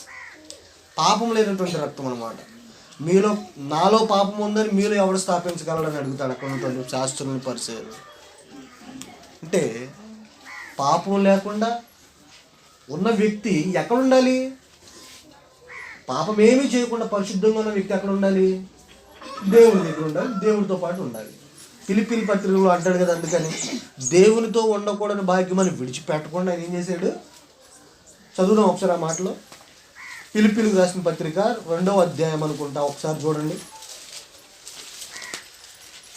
పాపం లేనటువంటి రక్తం అనమాట. నాలో పాపం ఉందని మీలో ఎవడు స్థాపించగలడని అడుగుతాడు అక్కడ ఉన్నటువంటి శాస్త్రుని పరిచయాలు. అంటే పాపం లేకుండా ఉన్న వ్యక్తి ఎక్కడ ఉండాలి? పాపం ఏమీ చేయకుండా పరిశుద్ధంగా ఉన్న వ్యక్తి ఎక్కడ ఉండాలి? దేవుని దగ్గర ఉండాలి, దేవుడితో పాటు ఉండాలి. ఫిలిప్పీల పత్రికలో అంటాడు కదా, అందుకని దేవునితో ఉండకూడని భాగ్యం అని విడిచిపెట్టకుండా ఆయన ఏం చేశాడు? చదువుదాం ఒకసారి ఆ మాటలో. ఫిలిప్పీలకు రాసిన పత్రిక 2వ అధ్యాయం అనుకుంటా, ఒకసారి చూడండి.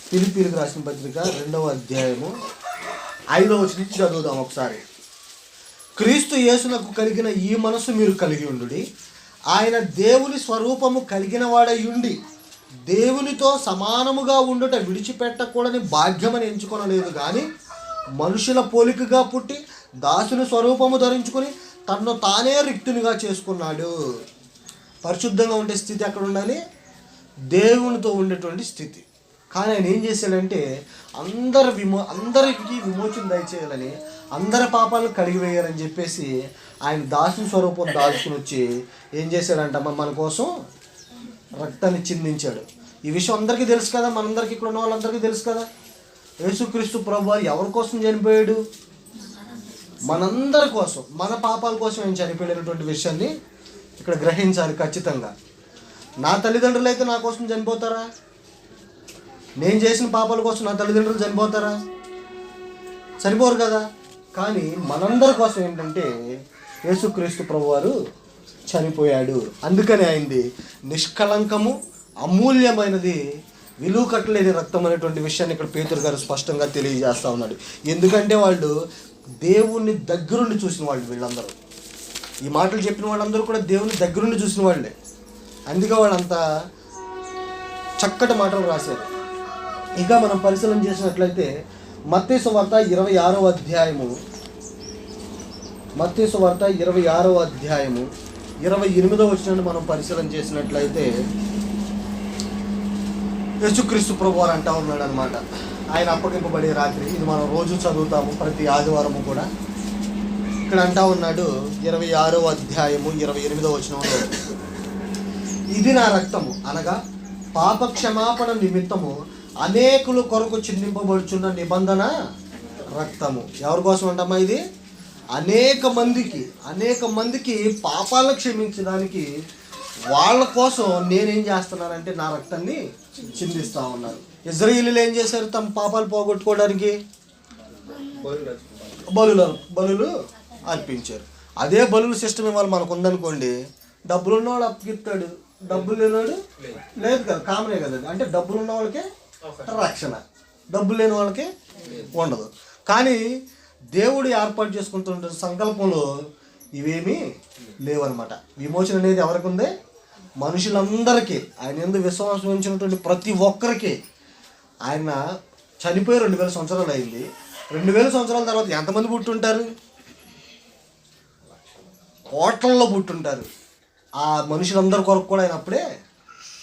ఫిలిప్పీలకు రాసిన పత్రిక 2వ అధ్యాయము 5వ వచనం నుంచి చదువుదాం ఒకసారి. క్రీస్తు యేసునకు కలిగిన ఈ మనసు మీరు కలిగి ఉండుడి. ఆయన దేవుని స్వరూపము కలిగిన వాడయుండి దేవునితో సమానముగా ఉండుట విడిచిపెట్టకూడని భాగ్యమని ఎంచుకొనలేదు, కానీ మనుషుల పోలికగా పుట్టి దాసుని స్వరూపము ధరించుకొని తనను తానే రిక్తునిగా చేసుకున్నాడు. పరిశుద్ధంగా ఉండే స్థితి ఎక్కడ ఉండాలి? దేవునితో ఉండేటువంటి స్థితి. కానీ ఆయన ఏం చేశాడంటే అందరికీ విమోచన దయచేయాలని, అందరి పాపాలను కడిగివేయాలని చెప్పేసి ఆయన దాసుని స్వరూపం దాచుకుని వచ్చి ఏం చేశాడంట? మన కోసం రక్తాన్ని చిందించాడు. ఈ విషయం అందరికీ తెలుసు కదా, మనందరికీ ఇక్కడ ఉన్న వాళ్ళందరికీ తెలుసు కదా. యేసుక్రీస్తు ప్రభువారు ఎవరి కోసం చనిపోయాడు? మనందరి కోసం, మన పాపాల కోసం ఆయన చనిపోయినటువంటి విషయాన్ని ఇక్కడ గ్రహించాలి ఖచ్చితంగా. నా తల్లిదండ్రులు అయితే నా కోసం చనిపోతారా? నేను చేసిన పాపాల కోసం నా తల్లిదండ్రులు చనిపోతారా? చనిపోరు కదా. కానీ మనందరి కోసం ఏంటంటే యేసుక్రీస్తు ప్రభువారు చనిపోయాడు. అందుకని ఆయనది నిష్కలంకము, అమూల్యమైనది, విలువ కట్టలేని రక్తం అనేటువంటి విషయాన్ని ఇక్కడ పేతురు గారు స్పష్టంగా తెలియజేస్తూ ఉన్నాడు. ఎందుకంటే వాళ్ళు దేవుణ్ణి దగ్గరుండి చూసిన వాళ్ళు. వీళ్ళందరూ ఈ మాటలు చెప్పిన వాళ్ళందరూ కూడా దేవుని దగ్గరుండి చూసిన వాళ్ళే. అందుకే వాళ్ళంతా చక్కటి మాటలు రాశారు. ఇంకా మనం పరిశీలన చేసినట్లయితే మత్తయి సువార్త 26వ అధ్యాయము 28వ వచనాన్ని మనం పరిశీలన చేసినట్లయితే యేసుక్రీస్తు ప్రభువారు అంటా ఉన్నాడు అనమాట. ఆయన అప్పగింపబడే రాత్రి, ఇది మనం రోజు చదువుతాము ప్రతి ఆదివారము కూడా. ఇక్కడ అంటా ఉన్నాడు 26వ అధ్యాయము 28వ వచనంలో, ఇది నా రక్తము, అనగా పాప క్షమాపణ నిమిత్తము అనేకుల కొరకు చిందింపబడుచున్న నిబంధన రక్తము. ఎవరి కోసం అంటమ్మా ఇది? అనేక మందికి పాపాలను క్షమించడానికి వాళ్ళ కోసం నేనేం చేస్తున్నానంటే నా రక్తాన్ని చిందిస్తూ ఉన్నాను. ఇజ్రాయేలీలు ఏం చేశారు? తమ పాపాలు పోగొట్టుకోవడానికి బలులు అర్పించారు. అదే బలుల సిస్టమ్ ఇవాళ మనకు ఉందనుకోండి, డబ్బులు ఉన్నవాడు అప్పగిస్తాడు, డబ్బులు లేనివాడు లేదు కదా, కామనే కదా. అంటే డబ్బులు ఉన్న వాళ్ళకే రక్షణ, డబ్బులు లేని వాళ్ళకి ఉండదు. కానీ దేవుడు ఏర్పాటు చేసుకుంటున్న సంకల్పంలో ఇవేమీ లేవన్నమాట. విమోచన అనేది ఎవరికి ఉంది? మనుషులందరికీ. ఆయన యందు విశ్వాసం ఉంచినటువంటి ప్రతి ఒక్కరికి. ఆయన చనిపోయి 2000 సంవత్సరాలు అయింది. 2000 సంవత్సరాల తర్వాత ఎంతమంది పుట్టుంటారు? కోట్లల్లో పుట్టుంటారు. ఆ మనుషులందరి కొరకు కూడా ఆయన అప్పుడే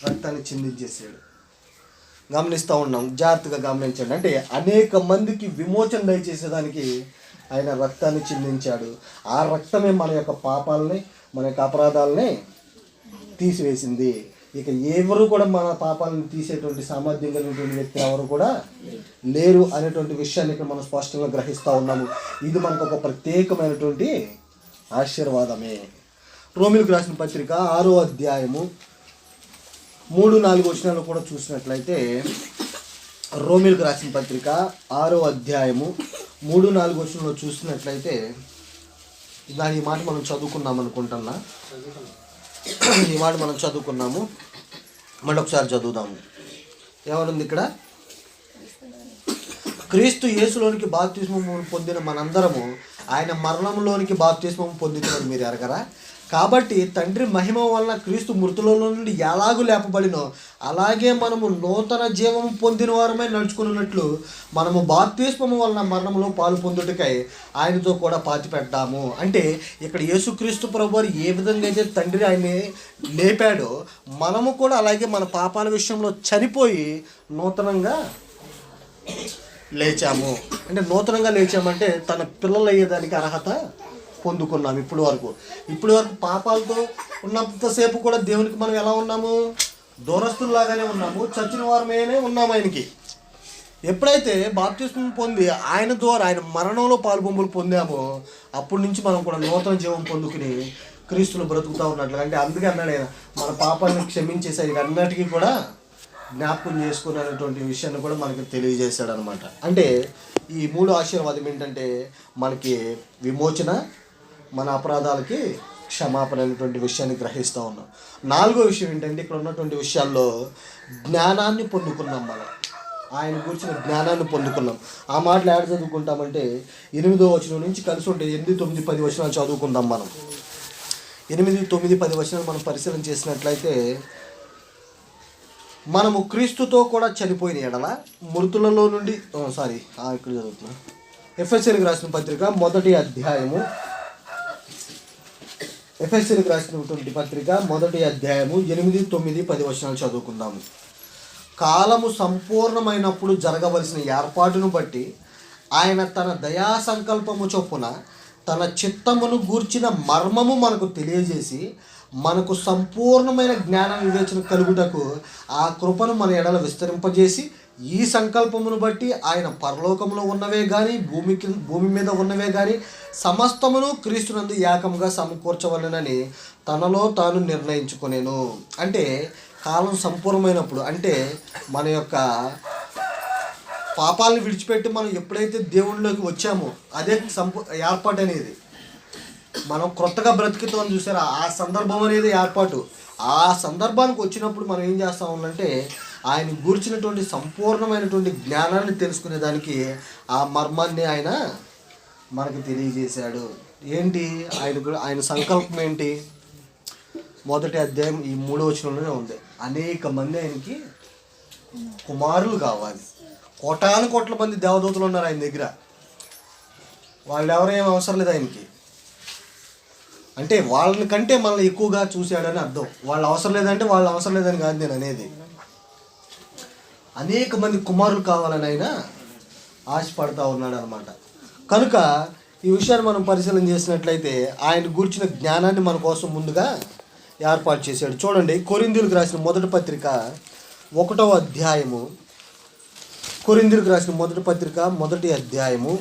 రక్తాన్ని చిందించేసాడు. గమనిస్తూ ఉన్నాం, జాగ్రత్తగా గమనించండి. అంటే అనేక మందికి విమోచన దయచేసేదానికి ఆయన రక్తాన్ని చిందించాడు. ఆ రక్తమే మన యొక్క పాపాలని, మన యొక్క అపరాధాలని తీసివేసింది. ఇక ఎవరు కూడా మన పాపాలను తీసేటువంటి సామర్థ్యం కలిగినటువంటి వ్యక్తి ఎవరు కూడా లేరు అనేటువంటి విషయాన్ని ఇక్కడ మనం స్పష్టంగా గ్రహిస్తూ ఉన్నాము. ఇది మనకు ఒక ప్రత్యేకమైనటువంటి ఆశీర్వాదమే. రోమిలకు రాసిన పత్రిక 6వ అధ్యాయము 3-4 వచనాలు కూడా చూసినట్లయితే, రోమిలకు రాసిన పత్రిక 6వ అధ్యాయము 3-4 వచనంలో చూసినట్లయితే, దాని ఈ మాట మనం చదువుకున్నాం అనుకుంటున్నా. ఈ మాట మనం చదువుకున్నాము, మళ్ళీ ఒకసారి చదువుదాము. ఏమనుంది ఇక్కడ? క్రీస్తు యేసులోనికి బాప్తిస్మము పొందిన మనందరము ఆయన మరణంలోనికి బాప్తిస్మము పొందుతున్నది మీరు ఎరగరా? కాబట్టి తండ్రి మహిమ వలన క్రీస్తు మృతులలో నుండి ఎలాగూ లేపబడినో అలాగే మనము నూతన జీవము పొందిన వారమై నడుచుకున్నట్లు మనము బాప్తిస్మము వలన మరణంలో పాలు పొందుటకై ఆయనతో కూడా పాతిపెట్టాము. అంటే ఇక్కడ యేసుక్రీస్తు ప్రభువారు ఏ విధంగా అయితే తండ్రి ఆయన్ని లేపాడో మనము కూడా అలాగే మన పాపాల విషయంలో చనిపోయి నూతనంగా లేచాము. అంటే నూతనంగా లేచామంటే తన పిల్లలు అయ్యేదానికి అర్హత పొందుకున్నాం. ఇప్పటి వరకు పాపాలతో ఉన్నంతసేపు కూడా దేవునికి మనం ఎలా ఉన్నాము? దూరస్తుల్లాగానే ఉన్నాము, చచ్చిన వారమేనే ఉన్నాము ఆయనకి. ఎప్పుడైతే బాప్తిస్మం పొంది ఆయన ద్వారా ఆయన మరణంలో పాలుపొంపులు పొందామో అప్పటి నుంచి మనం కూడా నూతన జీవం పొందుకుని క్రీస్తులు బ్రతుకుతూ ఉన్నట్లు. అంటే అందుకే అన్నాడు ఆయన, మన పాపాలను క్షమించేసి అన్నిటికీ కూడా జ్ఞాపకం చేసుకునేటువంటి విషయాన్ని కూడా మనకి తెలియజేశాడు అనమాట. అంటే ఈ 3 ఆశీర్వాదం ఏంటంటే మనకి విమోచన, మన అపరాధాలకి క్షమాపణ అనేటువంటి విషయాన్ని గ్రహిస్తూ ఉన్నాం. 4వ విషయం ఏంటంటే ఇక్కడ ఉన్నటువంటి విషయాల్లో జ్ఞానాన్ని పొందుకున్నాం. మనం ఆయన గురించిన జ్ఞానాన్ని పొందుకున్నాం. ఆ మాటలు ఏడ చదువుకుంటామంటే 8వ వచనం నుంచి కలిసి ఉంటే 8, 9, 10 వచనాలు చదువుకుందాం. మనం 8, 9, 10 వచనాలు మనం పరిశీలన చేసినట్లయితే మనము క్రీస్తుతో కూడా చనిపోయిన ఎడల మృతులలో నుండి ఇక్కడ చదువుతున్నా. ఎఫెసీయులకు రాసిన పత్రిక 1వ అధ్యాయము, ఎఫెసీయులకు రాసినటువంటి పత్రిక 1వ అధ్యాయము 8, 9, 10 వచనాలు చదువుకుందాము. కాలము సంపూర్ణమైనప్పుడు జరగవలసిన ఏర్పాటును బట్టి ఆయన తన దయా సంకల్పము చొప్పున తన చిత్తమును గూర్చిన మర్మము మనకు తెలియజేసి మనకు సంపూర్ణమైన జ్ఞాన వివేచన కలుగుటకు ఆ కృపను మన ఎడల విస్తరింపజేసి ఈ సంకల్పమును బట్టి ఆయన పరలోకంలో ఉన్నవే కానీ భూమి మీద ఉన్నవే కానీ సమస్తమును క్రీస్తునందు ఏకముగా సమకూర్చవలెనని తనలో తాను నిర్ణయించుకొనేను. అంటే కాలం సంపూర్ణమైనప్పుడు, అంటే మన యొక్క పాపాలను విడిచిపెట్టి మనం ఎప్పుడైతే దేవుళ్ళలోకి వచ్చామో అదే ఏర్పాటు అనేది. మనం క్రొత్తగా బ్రతికితామని చూసారా, ఆ సందర్భం అనేది ఏర్పాటు. ఆ సందర్భానికి వచ్చినప్పుడు మనం ఏం చేస్తా ఉందంటే ఆయన గూర్చినటువంటి సంపూర్ణమైనటువంటి జ్ఞానాన్ని తెలుసుకునేదానికి ఆ మర్మాన్ని ఆయన మనకి తెలియజేశాడు. ఏంటి ఆయన సంకల్పం ఏంటి? 1వ అధ్యాయం ఈ 3వ వచనంలోనే ఉంది. అనేక మంది ఆయనకి కుమారులు కావాలి. కోట్ల మంది దేవదూతలు ఉన్నారు ఆయన దగ్గర. వాళ్ళు ఎవరేం అవసరం లేదు ఆయనకి. అంటే వాళ్ళని కంటే మనల్ని ఎక్కువగా చూశాడని అర్థం. వాళ్ళు అవసరం లేదంటే వాళ్ళు అవసరం లేదని కాదు నేను అనేది. అనేక మంది కుమారులు కావాలని ఆయన ఆశపడతా ఉన్నాడు అనమాట. కనుక ఈ విషయాన్ని మనం పరిశీలన చేసినట్లయితే ఆయన గూర్చిన జ్ఞానాన్ని మన కోసం ముందుగా ఏర్పాటు చేశాడు. చూడండి, కొరింథీయులకు రాసిన మొదటి పత్రిక 1వ అధ్యాయము, కొరింథీయులకు రాసిన మొదటి పత్రిక 1వ అధ్యాయము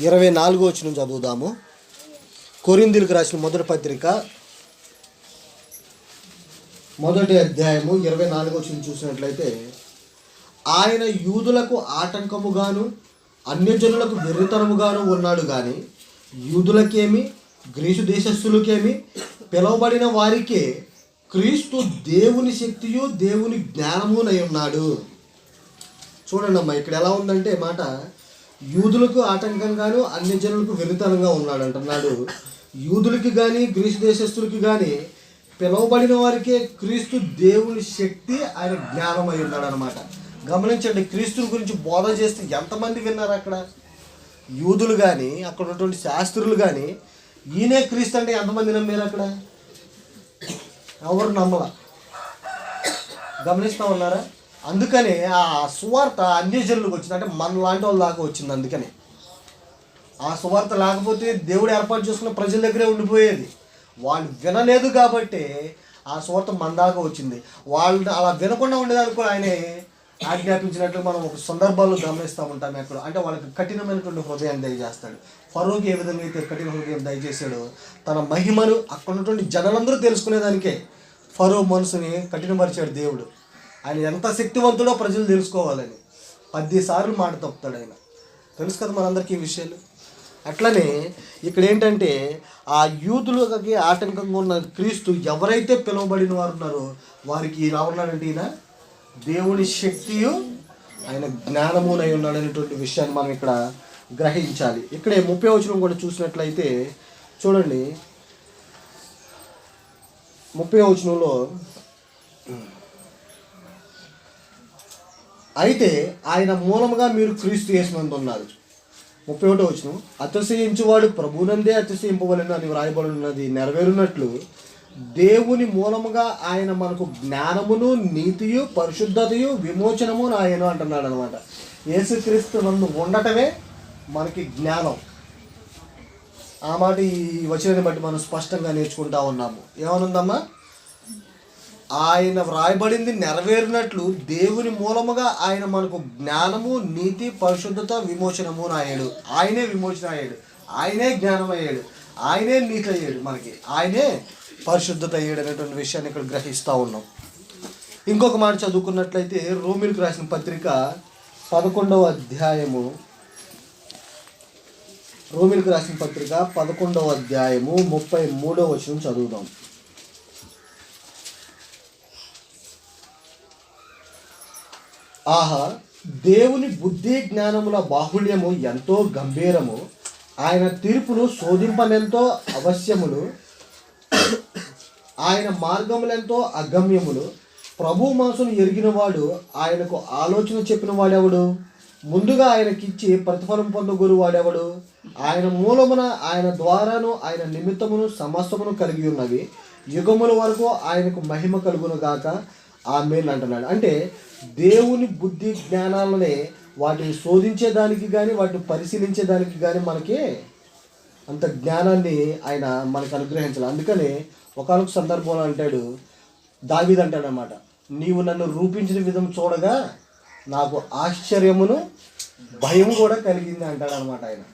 24వ వచనం చదువుదాము. కొరింథీయులకు రాసిన మొదటి పత్రిక 1వ అధ్యాయము 24వ వచనం చూసినట్లయితే ఆయన యూదులకు ఆటంకముగాను అన్యజనులకు వెర్రితనముగాను ఉన్నాడు కానీ యూదులకేమి గ్రీసు దేశస్థులకేమి పిలువబడిన వారికే క్రీస్తు దేవుని శక్తియు దేవుని జ్ఞానమునై ఉన్నాడు. చూడండి అమ్మా, ఇక్కడ ఎలా ఉందంటే మాట, యూదులకు ఆటంకంగాను అన్యజనులకు వెర్రితనంగా ఉన్నాడు అంటున్నాడు. యూదులకి కానీ గ్రీసు దేశస్థులకి కానీ పిలువబడిన వారికే క్రీస్తు దేవుని శక్తి ఆయన జ్ఞానమై ఉన్నాడు అనమాట. గమనించండి, క్రీస్తుని గురించి బోధ చేస్తే ఎంతమంది విన్నారు అక్కడ? యూదులు కానీ అక్కడ ఉన్నటువంటి శాస్త్రులు కానీ ఈయనే క్రీస్తు అంటే ఎంతమంది నమ్మారు అక్కడ? ఎవరు నమ్మల. గమనిస్తూ ఉన్నారా? అందుకనే ఆ సువార్త అన్యజనులకు వచ్చింది, అంటే మన లాంటి వాళ్ళ దాకా వచ్చింది. అందుకని ఆ సువార్త లేకపోతే దేవుడు ఏర్పాటు చేసుకున్న ప్రజల దగ్గరే ఉండిపోయేది. వాళ్ళు వినలేదు కాబట్టి ఆ సువార్త మన దాకా వచ్చింది. వాళ్ళు అలా వినకుండా ఉండేదానికి కూడా ఆయనే ఆజ్ఞాపించినట్లు మనం ఒక సందర్భాల్లో గమనిస్తూ ఉంటాం. ఎక్కడ అంటే వాళ్ళకి కఠినమైనటువంటి హృదయాన్ని దయచేస్తాడు. ఫరోకి ఏ విధంగా అయితే కఠిన హృదయం దయచేశాడో తన మహిమను అక్కడ ఉన్నటువంటి జనాలందరూ తెలుసుకునేదానికే ఫరో మనసుని కఠినపరిచాడు దేవుడు. ఆయన ఎంత శక్తివంతుడో ప్రజలు తెలుసుకోవాలని 10 సార్లు మాట తప్పుతాడు ఆయన. తెలుసు కదా మనందరికీ ఈ విషయాలు. అట్లనే ఇక్కడ ఏంటంటే ఆ యూదులకి ఆటంకంగా ఉన్న క్రీస్తు ఎవరైతే పిలువబడిన వారు ఉన్నారో వారికి ఇలా ఉన్నాడంటే ఈయన దేవుని శక్తియు ఆయన జ్ఞానమునై ఉన్నాడు అనేటువంటి విషయాన్ని మనం ఇక్కడ గ్రహించాలి. ఇక్కడే 30వ వచనం కూడా చూసినట్లయితే చూడండి, 30వ వచనంలో అయితే ఆయన మూలముగా మీరు క్రీస్తు యేసునందు ఉన్నారు. 31వ వచనం, అతిశయించువాడు ప్రభువునందే అతిశయింపవలెను అని వ్రాయబడి ఉన్నది నెరవేరునట్లు దేవుని మూలముగా ఆయన మనకు జ్ఞానమును నీతియు పరిశుద్ధతయు విమోచనము నాయను అంటున్నాడు అనమాట. యేసుక్రీస్తు నందు ఉండటమే మనకి జ్ఞానం. ఆ మాట ఈ వచనాన్ని బట్టి మనం స్పష్టంగా నేర్చుకుంటా ఉన్నాము. ఏమనుందమ్మా? ఆయన వ్రాయబడింది నెరవేరినట్లు దేవుని మూలముగా ఆయన మనకు జ్ఞానము నీతి పరిశుద్ధత విమోచనము అయ్యాడు. ఆయనే విమోచన అయ్యాడు, ఆయనే జ్ఞానం అయ్యాడు, ఆయనే నీతి అయ్యాడు, మనకి ఆయనే పరిశుద్ధత అయ్యాడు అనేటువంటి విషయాన్ని ఇక్కడ గ్రహిస్తూ ఉన్నాం. ఇంకొక మాట చదువుకున్నట్లయితే రోమిలకు రాసిన పత్రిక 11వ అధ్యాయము, రోమిలకు రాసిన పత్రిక 11వ అధ్యాయము 33వ వచనం చదువుదాం. ఆహా, దేవుని బుద్ధి జ్ఞానముల బాహుళ్యము ఎంతో గంభీరము, ఆయన తీర్పును శోధింపనెంతో అవశ్యములు, ఆయన మార్గములెంతో అగమ్యములు. ప్రభు మనసును ఎరిగినవాడు, ఆయనకు ఆలోచన చెప్పిన వాడెవడు? ముందుగా ఆయనకిచ్చి ప్రతిఫలం పొందగోరు వాడెవడు? ఆయన మూలమున ఆయన ద్వారాను ఆయన నిమిత్తమును సమస్తమును కలిగి ఉన్నవి, యుగముల వరకు ఆయనకు మహిమ కలుగును గాక ఆమేన్ అంటున్నాడు. అంటే దేవుని బుద్ధి జ్ఞానాలనే వాటిని శోధించేదానికి కానీ వాటిని పరిశీలించేదానికి కానీ మనకి అంత జ్ఞానాన్ని ఆయన మనకు అనుగ్రహించాలి. అందుకనే ఒకానొక సందర్భంలో అంటాడు, దావీదు అంటాడు అన్నమాట, నీవు నన్ను రూపించిన విధం చూడగా నాకు ఆశ్చర్యమును భయం కూడా కలిగింది అంటాడు అనమాట ఆయన.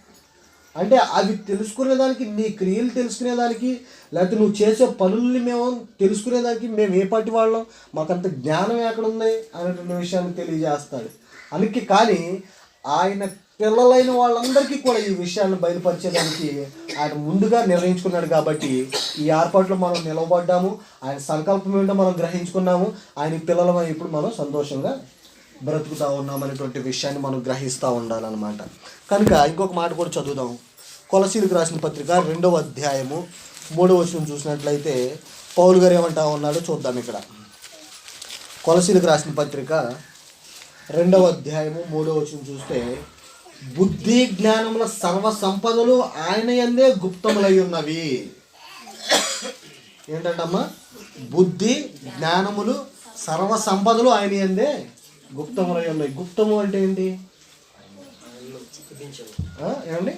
అంటే అవి తెలుసుకునేదానికి, నీ క్రియలు తెలుసుకునేదానికి, లేకపోతే నువ్వు చేసే పనుల్ని మేము తెలుసుకునేదానికి మేము ఏ పాటి వాళ్ళం, మాకంత జ్ఞానం ఎక్కడ ఉంది అనేటువంటి విషయాన్ని తెలియజేస్తాడు. అందుకే కానీ ఆయన పిల్లలైన వాళ్ళందరికీ కూడా ఈ విషయాన్ని బయలుపరిచేదానికి ఆయన ముందుగా నిర్ణయించుకున్నాడు. కాబట్టి ఈ ఏర్పాట్లో మనం నిలవబడ్డాము, ఆయన సంకల్పం ఏంటో మనం గ్రహించుకున్నాము, ఆయన పిల్లలమై ఇప్పుడు మనం సంతోషంగా బ్రతుకుతూ ఉన్నామనేటువంటి విషయాన్ని మనం గ్రహిస్తూ ఉండాలన్నమాట. కనుక ఇంకొక మాట కూడా చదువుదాం. కొలసీలకు రాసిన పత్రిక 2వ అధ్యాయము 3వ వచనం చూసినట్లయితే పౌలు గారు ఏమంటా ఉన్నాడో చూద్దాం. ఇక్కడ కొలసీలకు రాసిన పత్రిక 2వ అధ్యాయము 3వ వచనం చూస్తే, బుద్ధి జ్ఞానముల సర్వ సంపదలు ఆయన యందే గుప్తములై ఉన్నవి. ఏంటంటమ్మా? బుద్ధి జ్ఞానములు సర్వ సంపదలు ఆయన యందే గుప్తములై ఉన్నాయి. గుప్తము అంటే ఏంటి? ఏమండి?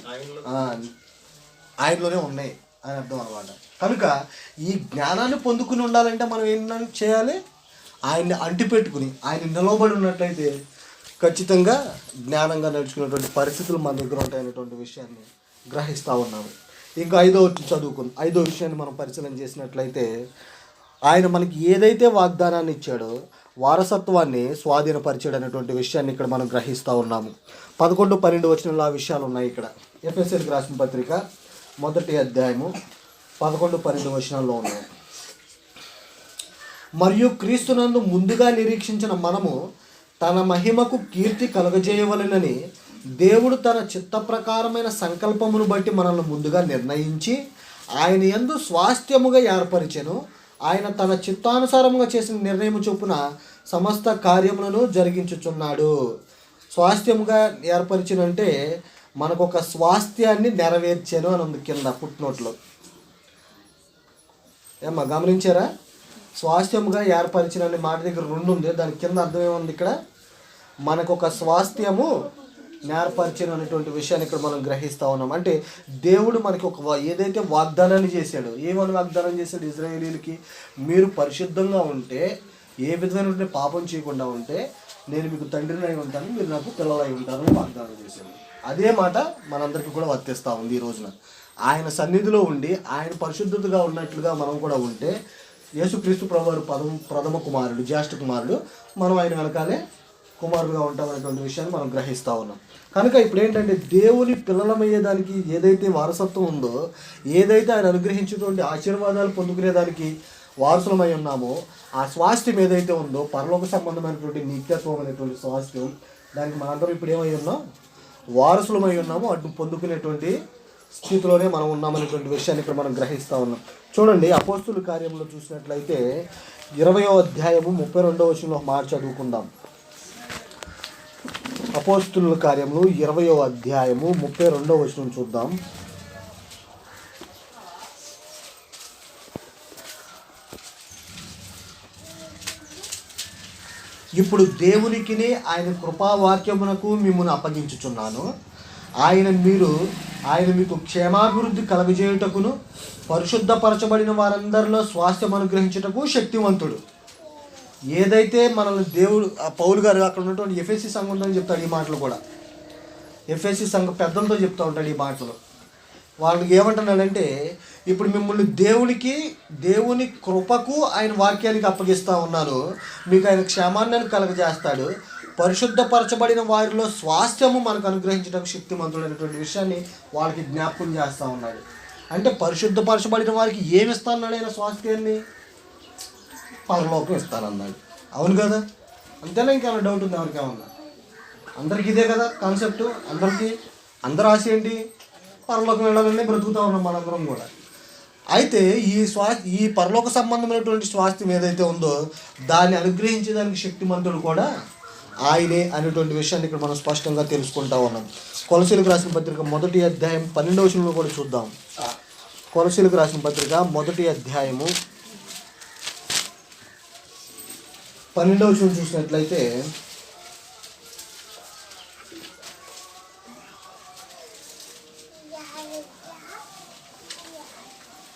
ఆయనలోనే ఉన్నాయి అని అర్థం అనమాట. కనుక ఈ జ్ఞానాన్ని పొందుకుని ఉండాలంటే మనం ఏంటంటే చేయాలి? ఆయన్ని అంటిపెట్టుకుని ఆయన నిలవబడి ఉన్నట్లయితే ఖచ్చితంగా జ్ఞానంగా నడుచుకునేటువంటి పరిస్థితులు మన దగ్గర ఉంటాయనేటువంటి విషయాన్ని గ్రహిస్తూ ఉన్నాము. ఇంకా 5వ విషయాన్ని మనం పరిశీలన చేసినట్లయితే, ఆయన మనకి ఏదైతే వాగ్దానాన్ని ఇచ్చాడో వారసత్వాన్ని స్వాధీనపరిచాడు అనేటువంటి విషయాన్ని ఇక్కడ మనం గ్రహిస్తూ ఉన్నాము. 11-12 వచనంలో ఆ విషయాలు ఉన్నాయి. ఇక్కడ ఎఫెసీయులకు రాసిన పత్రిక 1వ అధ్యాయము 11-12 వచనాల్లో ఉన్నాయి. మరియు క్రీస్తునందు ముందుగా నిరీక్షించిన మనము తన మహిమకు కీర్తి కలుగజేయవలెనని దేవుడు తన చిత్త ప్రకారమైన సంకల్పమును బట్టి మనల్ని ముందుగా నిర్ణయించి ఆయన యందు స్వాస్థ్యముగా ఏర్పరిచెను. ఆయన తన చిత్తానుసారముగా చేసిన నిర్ణయం చొప్పున సమస్త కార్యములను జరిగించుచున్నాడు. స్వాస్థ్యముగా ఏర్పరిచినంటే మనకు ఒక స్వాస్థ్యాన్ని నెరవేర్చాను అని ఉంది కింద ఫుట్నోట్లో. ఏమ్మా గమనించారా? స్వాస్థ్యముగా ఏర్పరిచిన మాట దగ్గర 2 ఉంది, దాని కింద అర్థం ఏముంది? ఇక్కడ మనకు ఒక స్వాస్థ్యము ఏర్పరిచిన అనేటువంటి విషయాన్ని ఇక్కడ మనం గ్రహిస్తూ ఉన్నాం. అంటే దేవుడు మనకి ఒక ఏదైతే వాగ్దానాన్ని చేశాడో, ఏమని వాగ్దానం చేశాడు ఇశ్రాయేలీయులకి? మీరు పరిశుద్ధంగా ఉంటే, ఏ విధమైనటువంటి పాపం చేయకుండా ఉంటే నేను మీకు తండ్రిని అయి ఉంటాను, మీరు నాకు పిల్లలై ఉంటారని వాగ్దానం చేశాడు. అదే మాట మనందరికీ కూడా వర్తిస్తూ ఉంది ఈ రోజున. ఆయన సన్నిధిలో ఉండి ఆయన పరిశుద్ధతగా ఉన్నట్లుగా మనం కూడా ఉంటే, యేసుక్రీస్తు ప్రభువారు ప్రథమ కుమారుడు, జ్యేష్ఠ కుమారుడు, మనం ఆయన వెనకాలే కుమారులుగా ఉంటాం అనేటువంటి విషయాన్ని మనం గ్రహిస్తూ ఉన్నాం. కనుక ఇప్పుడు ఏంటంటే దేవుని పిల్లలమయ్యేదానికి ఏదైతే వారసత్వం ఉందో, ఏదైతే ఆయన అనుగ్రహించేటువంటి ఆశీర్వాదాలు పొందుకునేదానికి వారసులమై ఉన్నామో, ఆ స్వాస్థ్యం ఏదైతే ఉందో పరలోక సంబంధమైనటువంటి నిత్యత్వం అనేటువంటి స్వాస్థ్యం, దానికి మనందరం ఇప్పుడు ఏమై ఉన్నాం? వారసులమై ఉన్నాము. అటు పొందుకునేటువంటి స్థితిలోనే మనం ఉన్నామనేటువంటి విషయాన్ని ఇక్కడ మనం గ్రహిస్తూ ఉన్నాం. చూడండి, అపోస్తుల కార్యంలో చూసినట్లయితే 20వ అధ్యాయము 32వ వచనంలో మాట చదువుకుందాం. అపోస్తుల కార్యములు 20వ అధ్యాయము 32వ వచనం చూద్దాం. ఇప్పుడు దేవునికిని ఆయన కృపావాక్యమునకు మిమ్మల్ని అప్పగించుచున్నాను. ఆయన మీకు క్షేమాభివృద్ధి కలుగజేయుటకును పరిశుద్ధపరచబడిన వారందరిలో స్వాస్థ్యం అనుగ్రహించుటకు శక్తివంతుడు. ఏదైతే మనల్ని దేవుడు, పౌలు గారు అక్కడ ఉన్నటువంటి ఎఫ్ఎస్సి సంఘం ఉందని చెప్తాడు. ఈ మాటలు కూడా ఎఫ్ఎస్సి సంఘం పెద్దలతో చెప్తూ ఉంటాడు ఈ మాటలు. వాళ్ళకి ఏమంటున్నాడంటే, ఇప్పుడు మిమ్మల్ని దేవుని కృపకు ఆయన వాక్యానికి అప్పగిస్తూ ఉన్నాను. మీకు ఆయన క్షేమాన్ని కలుగజేస్తాడు. పరిశుద్ధపరచబడిన వారిలో స్వాస్థ్యము మనకు అనుగ్రహించడానికి శక్తిమంతుడైనటువంటి విషయాన్ని వాళ్ళకి జ్ఞాపకం చేస్తూ ఉన్నాడు. అంటే పరిశుద్ధపరచబడిన వారికి ఏమి ఇస్తానన్నాడు ఆయన? స్వాస్థ్యాన్ని, పరలోకం ఇస్తానన్నాడు. అవును కదా? అంతేనా? ఇంకేమైనా డౌట్ ఉంది ఎవరికేమన్నా? అందరికీ ఇదే కదా కాన్సెప్ట్. అందరి ఆశ ఏంటి? పరలోకం వెళ్ళాలని బ్రతుకుతూ ఉన్నాం మనందరం కూడా. అయితే ఈ పరలోక సంబంధమైనటువంటి స్వాస్థ్యం ఏదైతే ఉందో దాన్ని అనుగ్రహించేదానికి శక్తిమంతుడు కూడా ఆయనే అనేటువంటి విషయాన్ని ఇక్కడ మనం స్పష్టంగా తెలుసుకుంటా ఉన్నాం. కొలసీలకు రాసిన పత్రిక 1వ అధ్యాయం 12వ వచనంలో కూడా చూద్దాం. కొలసీలకు రాసిన పత్రిక 1వ అధ్యాయము 12వ వచనం చూసినట్లయితే,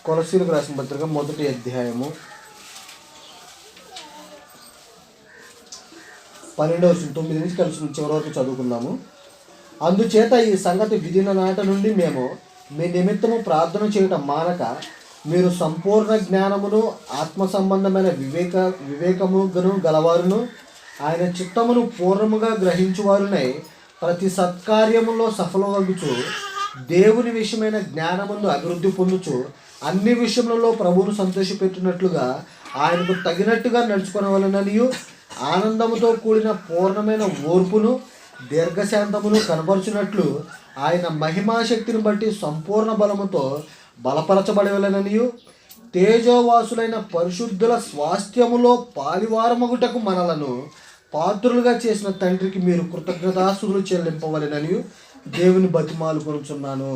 కొలసీలకు రాసిన పత్రిక 1వ అధ్యాయము 12వ వచనం 9 నుంచి కలిసి చివరి వరకు చదువుకుందాము. అందుచేత ఈ సంగతి విధిన నాట నుండి మేము మీ నిమిత్తము ప్రార్థన చేయటం మానక, మీరు సంపూర్ణ జ్ఞానమును ఆత్మ సంబంధమైన వివేకమును గలవారును ఆయన చిత్తమును పూర్ణముగా గ్రహించువారునై ప్రతి సత్కార్యములో సఫలమగుచు దేవుని విషయమైన జ్ఞానమును అభివృద్ధి పొందుచు అన్ని విషయములలో ప్రభువును సంతోషపెట్టినట్లుగా ఆయనకు తగినట్టుగా నడుచుకొనవలెననియు, ఆనందముతో కూడిన పూర్ణమైన ఓర్పును దీర్ఘశాంతమును కనపరుచున్నట్లు ఆయన మహిమాశక్తిని బట్టి సంపూర్ణ బలముతో బలపరచబడవలెననియు, తేజోవాసులైన పరిశుద్ధుల స్వాస్థ్యములో పాలివారమగుటకు మనలను పాత్రులుగా చేసిన తండ్రికి మీరు కృతజ్ఞతాస్తుతులు చెల్లింపవలెననియు దేవుని బతిమాలు కొనుచున్నాను.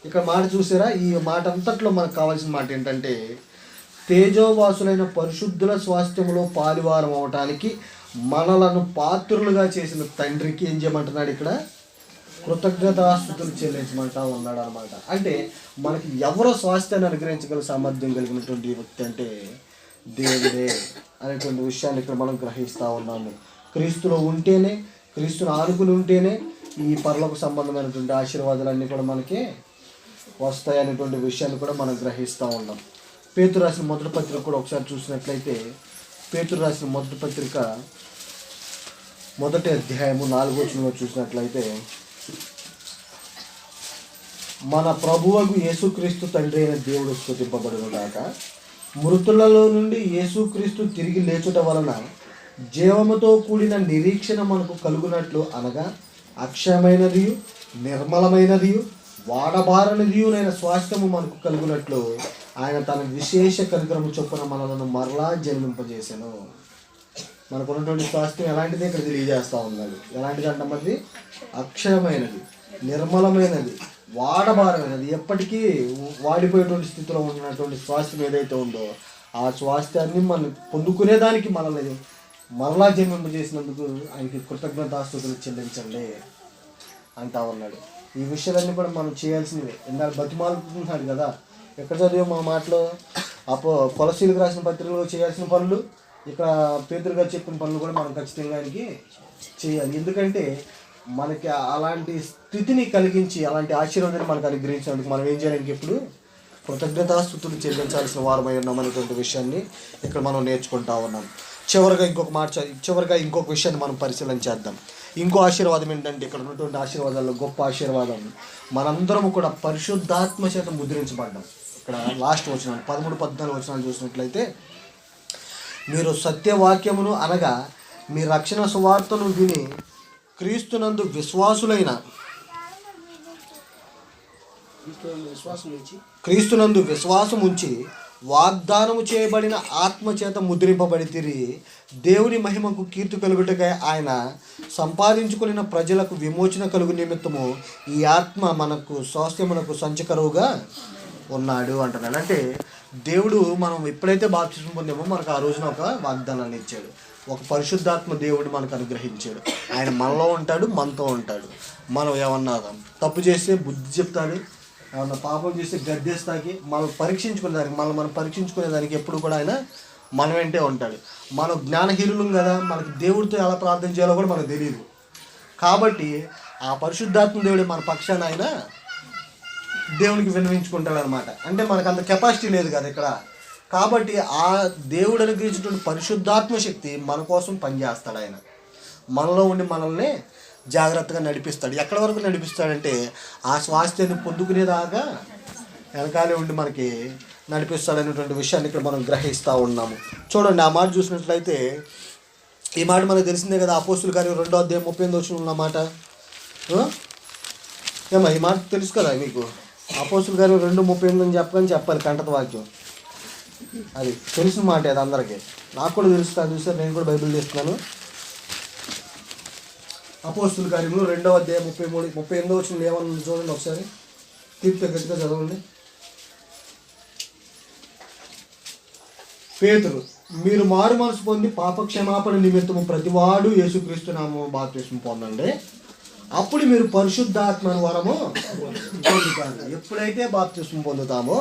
ఇక్కడ మాట చూసారా? ఈ మాట అంతట్లో మనకు కావాల్సిన మాట ఏంటంటే, తేజోవాసులైన పరిశుద్ధుల స్వాస్థ్యములో పాలివారం అవటానికి మనలను పాత్రులుగా చేసిన తండ్రికి ఏం చేయమంటున్నాడు? ఇక్కడ కృతజ్ఞతాస్తుతులు చెల్లించమంటా ఉన్నాడు అనమాట. అంటే మనకి ఎవరో స్వాస్థ్యాన్ని అనుగ్రహించగల సామర్థ్యం కలిగినటువంటి వ్యక్తి అంటే దేవుడే అనేటువంటి విషయాన్ని ఇక్కడ మనం గ్రహిస్తూ ఉన్నాము. క్రీస్తులో ఉంటేనే, క్రీస్తును ఆనుకుని ఉంటేనే ఈ పరలోక సంబంధమైనటువంటి ఆశీర్వాదాలన్నీ కూడా మనకి వస్తాయి అనేటువంటి విషయాన్ని కూడా మనం గ్రహిస్తూ ఉన్నాం. పేతురు రాసిన మొదటి పత్రిక కూడా ఒకసారి చూసినట్లయితే, పేతురు రాసిన మొదటి పత్రిక 1వ అధ్యాయము 4వ వచనంలో చూసినట్లయితే, మన ప్రభువగు యేసుక్రీస్తు తండ్రి అయిన దేవుడు స్తుతింపబడును గాక. మృతులలో నుండి యేసుక్రీస్తు తిరిగి లేచుట వలన జీవముతో కూడిన నిరీక్షణ మనకు కలుగునట్లు, అనగా అక్షయమైనదియు నిర్మలమైనదియు వాడబారనిదియునైన స్వాస్థ్యము మనకు కలుగునట్లు ఆయన తన విశేష కనికరము చొప్పున మనలను మరలా జన్మింపజేసాను. మనకు ఉన్నటువంటి స్వాస్థ్యం ఎలాంటిది ఇక్కడ తెలియజేస్తూ ఉన్నాడు. ఎలాంటిది అంటమంది? అక్షయమైనది, నిర్మలమైనది, వాడబారమైనది, ఎప్పటికీ వాడిపోయేటువంటి స్థితిలో ఉన్నటువంటి స్వాస్థ్యం ఏదైతే ఉందో ఆ స్వాస్థ్యాన్ని మనం పొందుకునేదానికి మనల్ని మరలా జన్మింపజేసినందుకు ఆయనకి కృతజ్ఞతాస్తుతులు చెల్లించండి అంటా ఉన్నాడు. ఈ విషయాలన్నీ కూడా మనం చేయాల్సినవి. ఇందాక బతిమాలుతున్నాడు కదా, ఎక్కడ చదివా మా మాటలో? కొలసీలకు రాసిన పత్రికలో చేయాల్సిన పనులు, ఇక్కడ పేతురు గారు చెప్పిన పనులు కూడా మనం ఖచ్చితంగా ఆయనకి చేయాలి. ఎందుకంటే మనకి అలాంటి స్థితిని కలిగించి అలాంటి ఆశీర్వాదాన్ని మనకు అనుగ్రహించినందుకు మనం ఏం చేయడానికి ఎప్పుడు కృతజ్ఞతాస్తుతులు చెల్లించాల్సిన వారమై ఉన్నాం అనేటువంటి విషయాన్ని ఇక్కడ మనం నేర్చుకుంటా ఉన్నాం. చివరిగా ఇంకొక విషయాన్ని మనం పరిశీలన చేద్దాం. ఇంకో ఆశీర్వాదం ఏంటంటే, ఇక్కడ ఉన్నటువంటి ఆశీర్వాదాల్లో గొప్ప ఆశీర్వాదం, మనందరము కూడా పరిశుద్ధాత్మ చేత ముద్రించబడ్డాం. ఇక్కడ లాస్ట్ వచనాలు 13-14 వచనాలు చూసినట్లయితే, మీరు సత్యవాక్యమును అనగా మీ రక్షణ సువార్తను విని క్రీస్తునందు విశ్వాసం ఉంచి వాగ్దానము చేయబడిన ఆత్మ చేత ముద్రింపబడితిరి. దేవుని మహిమకు కీర్తి కలుగుటకై ఆయన సంపాదించుకున్న ప్రజలకు విమోచన కలుగు నిమిత్తము ఈ ఆత్మ మనకు స్వాస్థ్యమునకు సంచకరువుగా ఉన్నాడు అంటున్నాడు. అంటే దేవుడు మనం ఎప్పుడైతే బాప్తిస్మం పొందామో మనకు ఆ రోజున ఒక వాగ్దానాన్ని ఇచ్చాడు. ఒక పరిశుద్ధాత్మ దేవుడు మనకు అనుగ్రహించాడు. ఆయన మనలో ఉంటాడు, మనతో ఉంటాడు. మనం ఏమన్నా తప్పు చేస్తే బుద్ధి చెప్తాడు, ఏమన్నా పాపం చేస్తే గద్దేస్తాకి, మనం పరీక్షించుకునేదానికి ఎప్పుడు కూడా ఆయన మన వెంటే ఉంటాడు. మనం జ్ఞానహీనులం కదా, మనకు దేవుడితో ఎలా ప్రార్థన చేయాలో కూడా మనకు తెలియదు. కాబట్టి ఆ పరిశుద్ధాత్మ దేవుడు మన పక్షాన ఆయన దేవునికి విన్నవించుకుంటాడు అనమాట. అంటే మనకు అంత కెపాసిటీ లేదు కదా ఇక్కడ. కాబట్టి ఆ దేవుడు అనుగ్రహించినటువంటి పరిశుద్ధాత్మ శక్తి మన కోసం పనిచేస్తాడు. ఆయన మనలో ఉండి మనల్ని జాగ్రత్తగా నడిపిస్తాడు. ఎక్కడి వరకు నడిపిస్తాడంటే ఆ స్వాస్థ్యాన్ని పొందుకునేదాకా వెనకాలే ఉండి మనకి నడిపిస్తాడనేటువంటి విషయాన్ని ఇక్కడ మనం గ్రహిస్తూ ఉన్నాము. చూడండి, ఆ మాట చూసినట్లయితే, ఈ మాట మనకు తెలిసిందే కదా, అపోస్తుల కార్యం 2వ అధ్యాయం 38వ వచనం ఉన్నమాట. ఏమా ఈ మాట తెలుసు కదా మీకు? అపోస్తుల కార్యం 2:38 అని చెప్పాలి కంటత వాక్యం. అది తెలిసిన మాట, అది అందరికీ. నాకు కూడా తెలుస్తుంది, చూసారు, నేను కూడా బైబిల్ తీస్తున్నాను. అపోస్తుల కార్యంలో 2వ అధ్యాయం 38వ వచనం ఏమన్నా చూడండి ఒకసారి, గట్టిగా చదవండి. పేతురు, మీరు మారు మనసు పొంది పాపక్షమాపణ నిమిత్తము ప్రతివాడు యేసుక్రీస్తు నామమున బాప్తిస్మం పొందండి, అప్పుడు మీరు పరిశుద్ధాత్మ వరము పొందుతారు. ఎప్పుడైతే బాప్తిస్మం పొందుతామో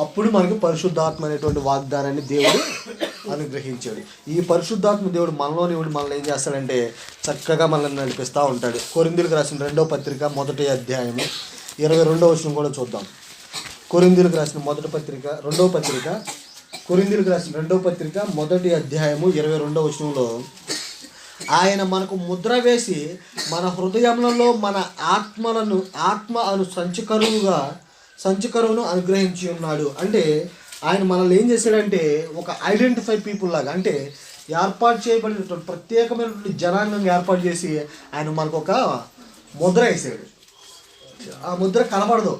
అప్పుడు మనకు పరిశుద్ధాత్మ అనేటువంటి వాగ్దానాన్ని దేవుడు అనుగ్రహించాడు. ఈ పరిశుద్ధాత్మ దేవుడు మనలోని మనల్ని ఏం చేస్తాడంటే చక్కగా మనల్ని నడిపిస్తూ ఉంటాడు. కొరింథీయులకు రాసిన 2వ పత్రిక 1వ అధ్యాయము 22వ వచనం కూడా చూద్దాం. కొరింథీయులకు రాసిన 2వ పత్రిక 1వ అధ్యాయము 22వ వచనంలో, ఆయన మనకు ముద్ర వేసి మన హృదయములలో మన ఆత్మ అను సంచకరువును అనుగ్రహించి ఉన్నాడు. అంటే ఆయన మనల్ని ఏం చేశాడంటే ఒక ఐడెంటిఫై పీపుల్ లాగా, అంటే ఏర్పాటు చేయబడినటువంటి ప్రత్యేకమైనటువంటి జనాంగంగా ఏర్పాటు చేసి ఆయన మనకు ఒక ముద్ర వేసాడు. ఆ ముద్ర కనబడదు.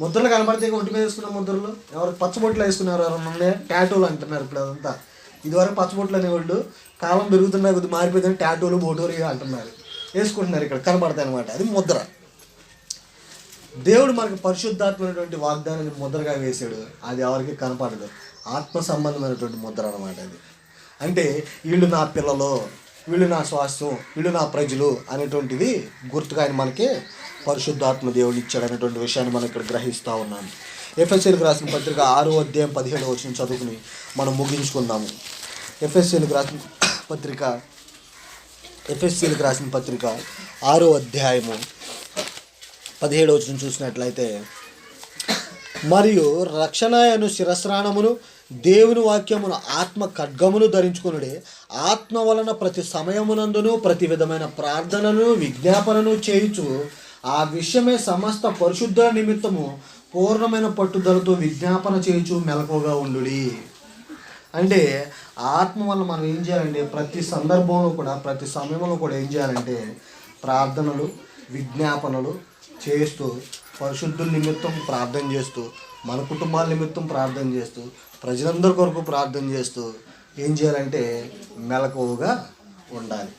ముద్రలు కనబడితే ఒంటి మీద వేసుకున్న ముద్రలు ఎవరు పచ్చబొట్లు వేసుకున్నారు, ఎవరన్నా టాటూలు అంటున్నారు ఇప్పుడు. అదంతా ఇదివరకు పచ్చబొట్లు అనేవాళ్ళు, కాలం పెరుగుతున్నా కొద్దిగా మారిపోయిందని టాటూలు బోటోలు అంటున్నారు, వేసుకుంటున్నారు. ఇక్కడ కనబడతాయి అనమాట. అది ముద్ర. దేవుడు మనకు పరిశుద్ధాత్మైనటువంటి వాగ్దానాన్ని ముద్రగా వేసాడు. అది ఎవరికి కనపడదు. ఆత్మ సంబంధమైనటువంటి ముద్ర అనమాట అది. అంటే వీళ్ళు నా పిల్లలు, వీళ్ళు నా స్వాస్థ్యం, వీళ్ళు నా ప్రజలు అనేటువంటిది గుర్తుగా ఆయన మనకి పరిశుద్ధాత్మ దేవుడు ఇచ్చాడు అనేటువంటి విషయాన్ని మనం ఇక్కడ గ్రహిస్తూ ఉన్నాము. ఎఫెసీయులకు రాసిన పత్రిక 6వ అధ్యాయం 17వ వచనం చదువుకుని మనం ముగించుకుందాము. ఎఫెసీయులకు రాసిన పత్రిక 6వ అధ్యాయము 17వ వచనం చూసినట్లయితే, మరియు రక్షణయను శిరస్త్రాణమును దేవుని వాక్యమును ఆత్మ ఖడ్గమును ధరించుకొనుడి, ఆత్మ వలన ప్రతి సమయమునందును ప్రతి విధమైన ప్రార్థనను విజ్ఞాపనను చేయుచు ఆ విషయమే సమస్త పరిశుద్ధ నిమిత్తము పూర్ణమైన పట్టుదలతో విజ్ఞాపన చేయుచు మెలకువగా ఉండుడి. అంటే ఆత్మ వల్ల మనం ఏం చేయాలంటే ప్రతి సందర్భంలో కూడా, ప్రతి సమయంలో కూడా ఏం చేయాలంటే ప్రార్థనలు విజ్ఞాపనలు చేస్తూ, పరిశుద్ధుల నిమిత్తం ప్రార్థన చేస్తూ, మన కుటుంబాల నిమిత్తం ప్రార్థన చేస్తూ, ప్రజలందరి కొరకు ప్రార్థన చేస్తూ ఏం చేయాలంటే మెలకువగా ఉండాలి.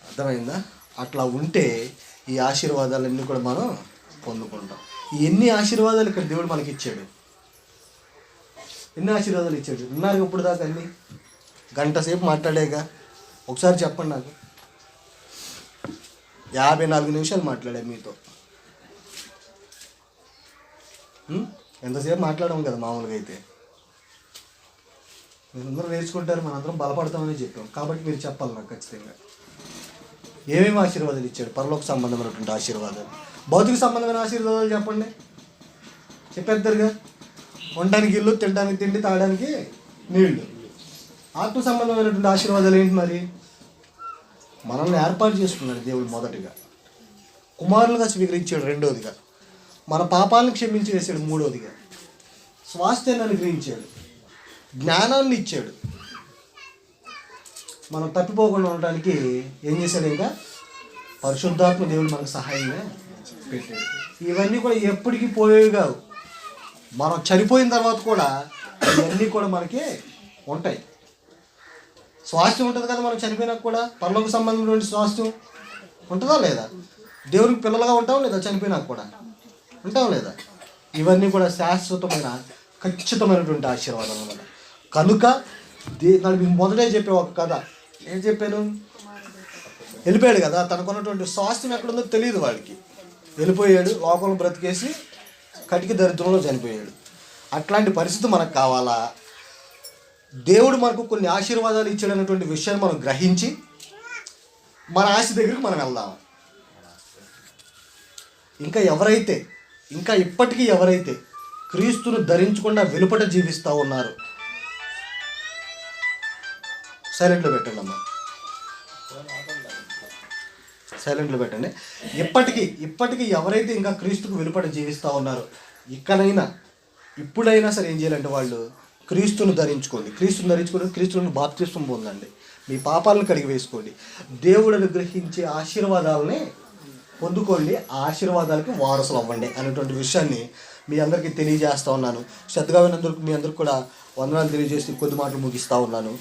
అర్థమైందా? అట్లా ఉంటే ఈ ఆశీర్వాదాలన్నీ కూడా మనం పొందుకుంటాం. ఎన్ని ఆశీర్వాదాలు ఇక్కడ దేవుడు మనకి ఇచ్చాడు, ఎన్ని ఆశీర్వాదాలు ఇచ్చాడు. విన్నారు ఇప్పుడు దాకా అన్ని? గంట సేపు మాట్లాడేగా. ఒకసారి చెప్పండి నాకు. 54 నిమిషాలు మాట్లాడే మీతో. ఎంతసేపు మాట్లాడము కదా మామూలుగా అయితే. మీరందరూ నేర్చుకుంటారు, మనందరం బలపడతామని చెప్పాం. కాబట్టి మీరు చెప్పాలి నాకు ఖచ్చితంగా ఏమేమి ఆశీర్వాదాలు ఇచ్చాడు. పరలోక సంబంధమైనటువంటి ఆశీర్వాదాలు, భౌతిక సంబంధమైన ఆశీర్వాదాలు చెప్పండి, చెప్పేద్దరుగా. ఉండడానికి ఇల్లు, తినడానికి తిండి, తాగడానికి నీళ్లు. ఆత్మ సంబంధమైనటువంటి ఆశీర్వాదాలు ఏంటి మరి? మనల్ని ఏర్పాటు చేసుకున్నాడు దేవుడు మొదటిగా, కుమారులుగా స్వీకరించాడు రెండోదిగా, మన పాపాలను క్షమించి వేసాడు మూడోదిగా, స్వాస్థ్యాన్ని అనుగ్రహించాడు, జ్ఞానాన్ని ఇచ్చాడు, మనం తప్పిపోకుండా ఉండడానికి ఏం చేశాడు? ఇంకా పరిశుద్ధాత్మ దేవుడు మనకు సహాయంగా పెట్టాడు. ఇవన్నీ కూడా ఎప్పటికీ పోయేవి కావు, మనం చనిపోయిన తర్వాత కూడా ఇవన్నీ కూడా మనకి ఉంటాయి. స్వాస్థ్యం ఉంటుంది కదా మనం చనిపోయినాక కూడా, పరలోక సంబంధమైన స్వాస్థ్యం ఉంటుందా లేదా? దేవునికి పిల్లలుగా ఉంటాం లేదా? చనిపోయినాక కూడా ఉంటాం లేదా? ఇవన్నీ కూడా శాశ్వతమైన ఖచ్చితమైనటువంటి ఆశీర్వాదాలు అన్నమాట. కనుక నాకు మొదటే చెప్పే ఒక కథ. ఏం చెప్పాను? వెళ్ళిపోయాడు కదా, తనకున్నటువంటి స్వాస్థ్యం ఎక్కడుందో తెలియదు వాడికి. వెళ్ళిపోయాడు, లోకంలో బ్రతికేసి కటికి దరిద్రంలో చనిపోయాడు. అట్లాంటి పరిస్థితి మనకు కావాలా? దేవుడు మనకు కొన్ని ఆశీర్వాదాలు ఇచ్చాడనేటువంటి విషయాన్ని మనం గ్రహించి మన ఆశ దగ్గరికి మనం వెళ్దాం. ఇంకా ఇప్పటికీ ఎవరైతే క్రీస్తును ధరించకుండా వెలుపట జీవిస్తూ ఉన్నారు, సైలెంట్లో పెట్టండి అమ్మా, సైలెంట్లో పెట్టండి. ఇప్పటికీ ఎవరైతే ఇంకా క్రీస్తుకు వెలుపట జీవిస్తూ ఉన్నారో, ఇప్పుడైనా సరే ఏం చేయాలంటే వాళ్ళు క్రీస్తును ధరించుకోండి. క్రీస్తును బాప్తిస్మం పొందండి, మీ పాపాలను కడిగి వేసుకోండి, దేవుడు అనుగ్రహించే ఆశీర్వాదాలని పొందుకోండి, ఆ ఆశీర్వాదాలకి వారసులు అవ్వండి అనేటువంటి విషయాన్ని మీ అందరికీ తెలియజేస్తూ ఉన్నాను. శ్రద్ధగా విన్నందుకు మీ అందరికి కూడా వందనాలు తెలియజేసి కొద్ది మాటలు ముగిస్తూ ఉన్నాను.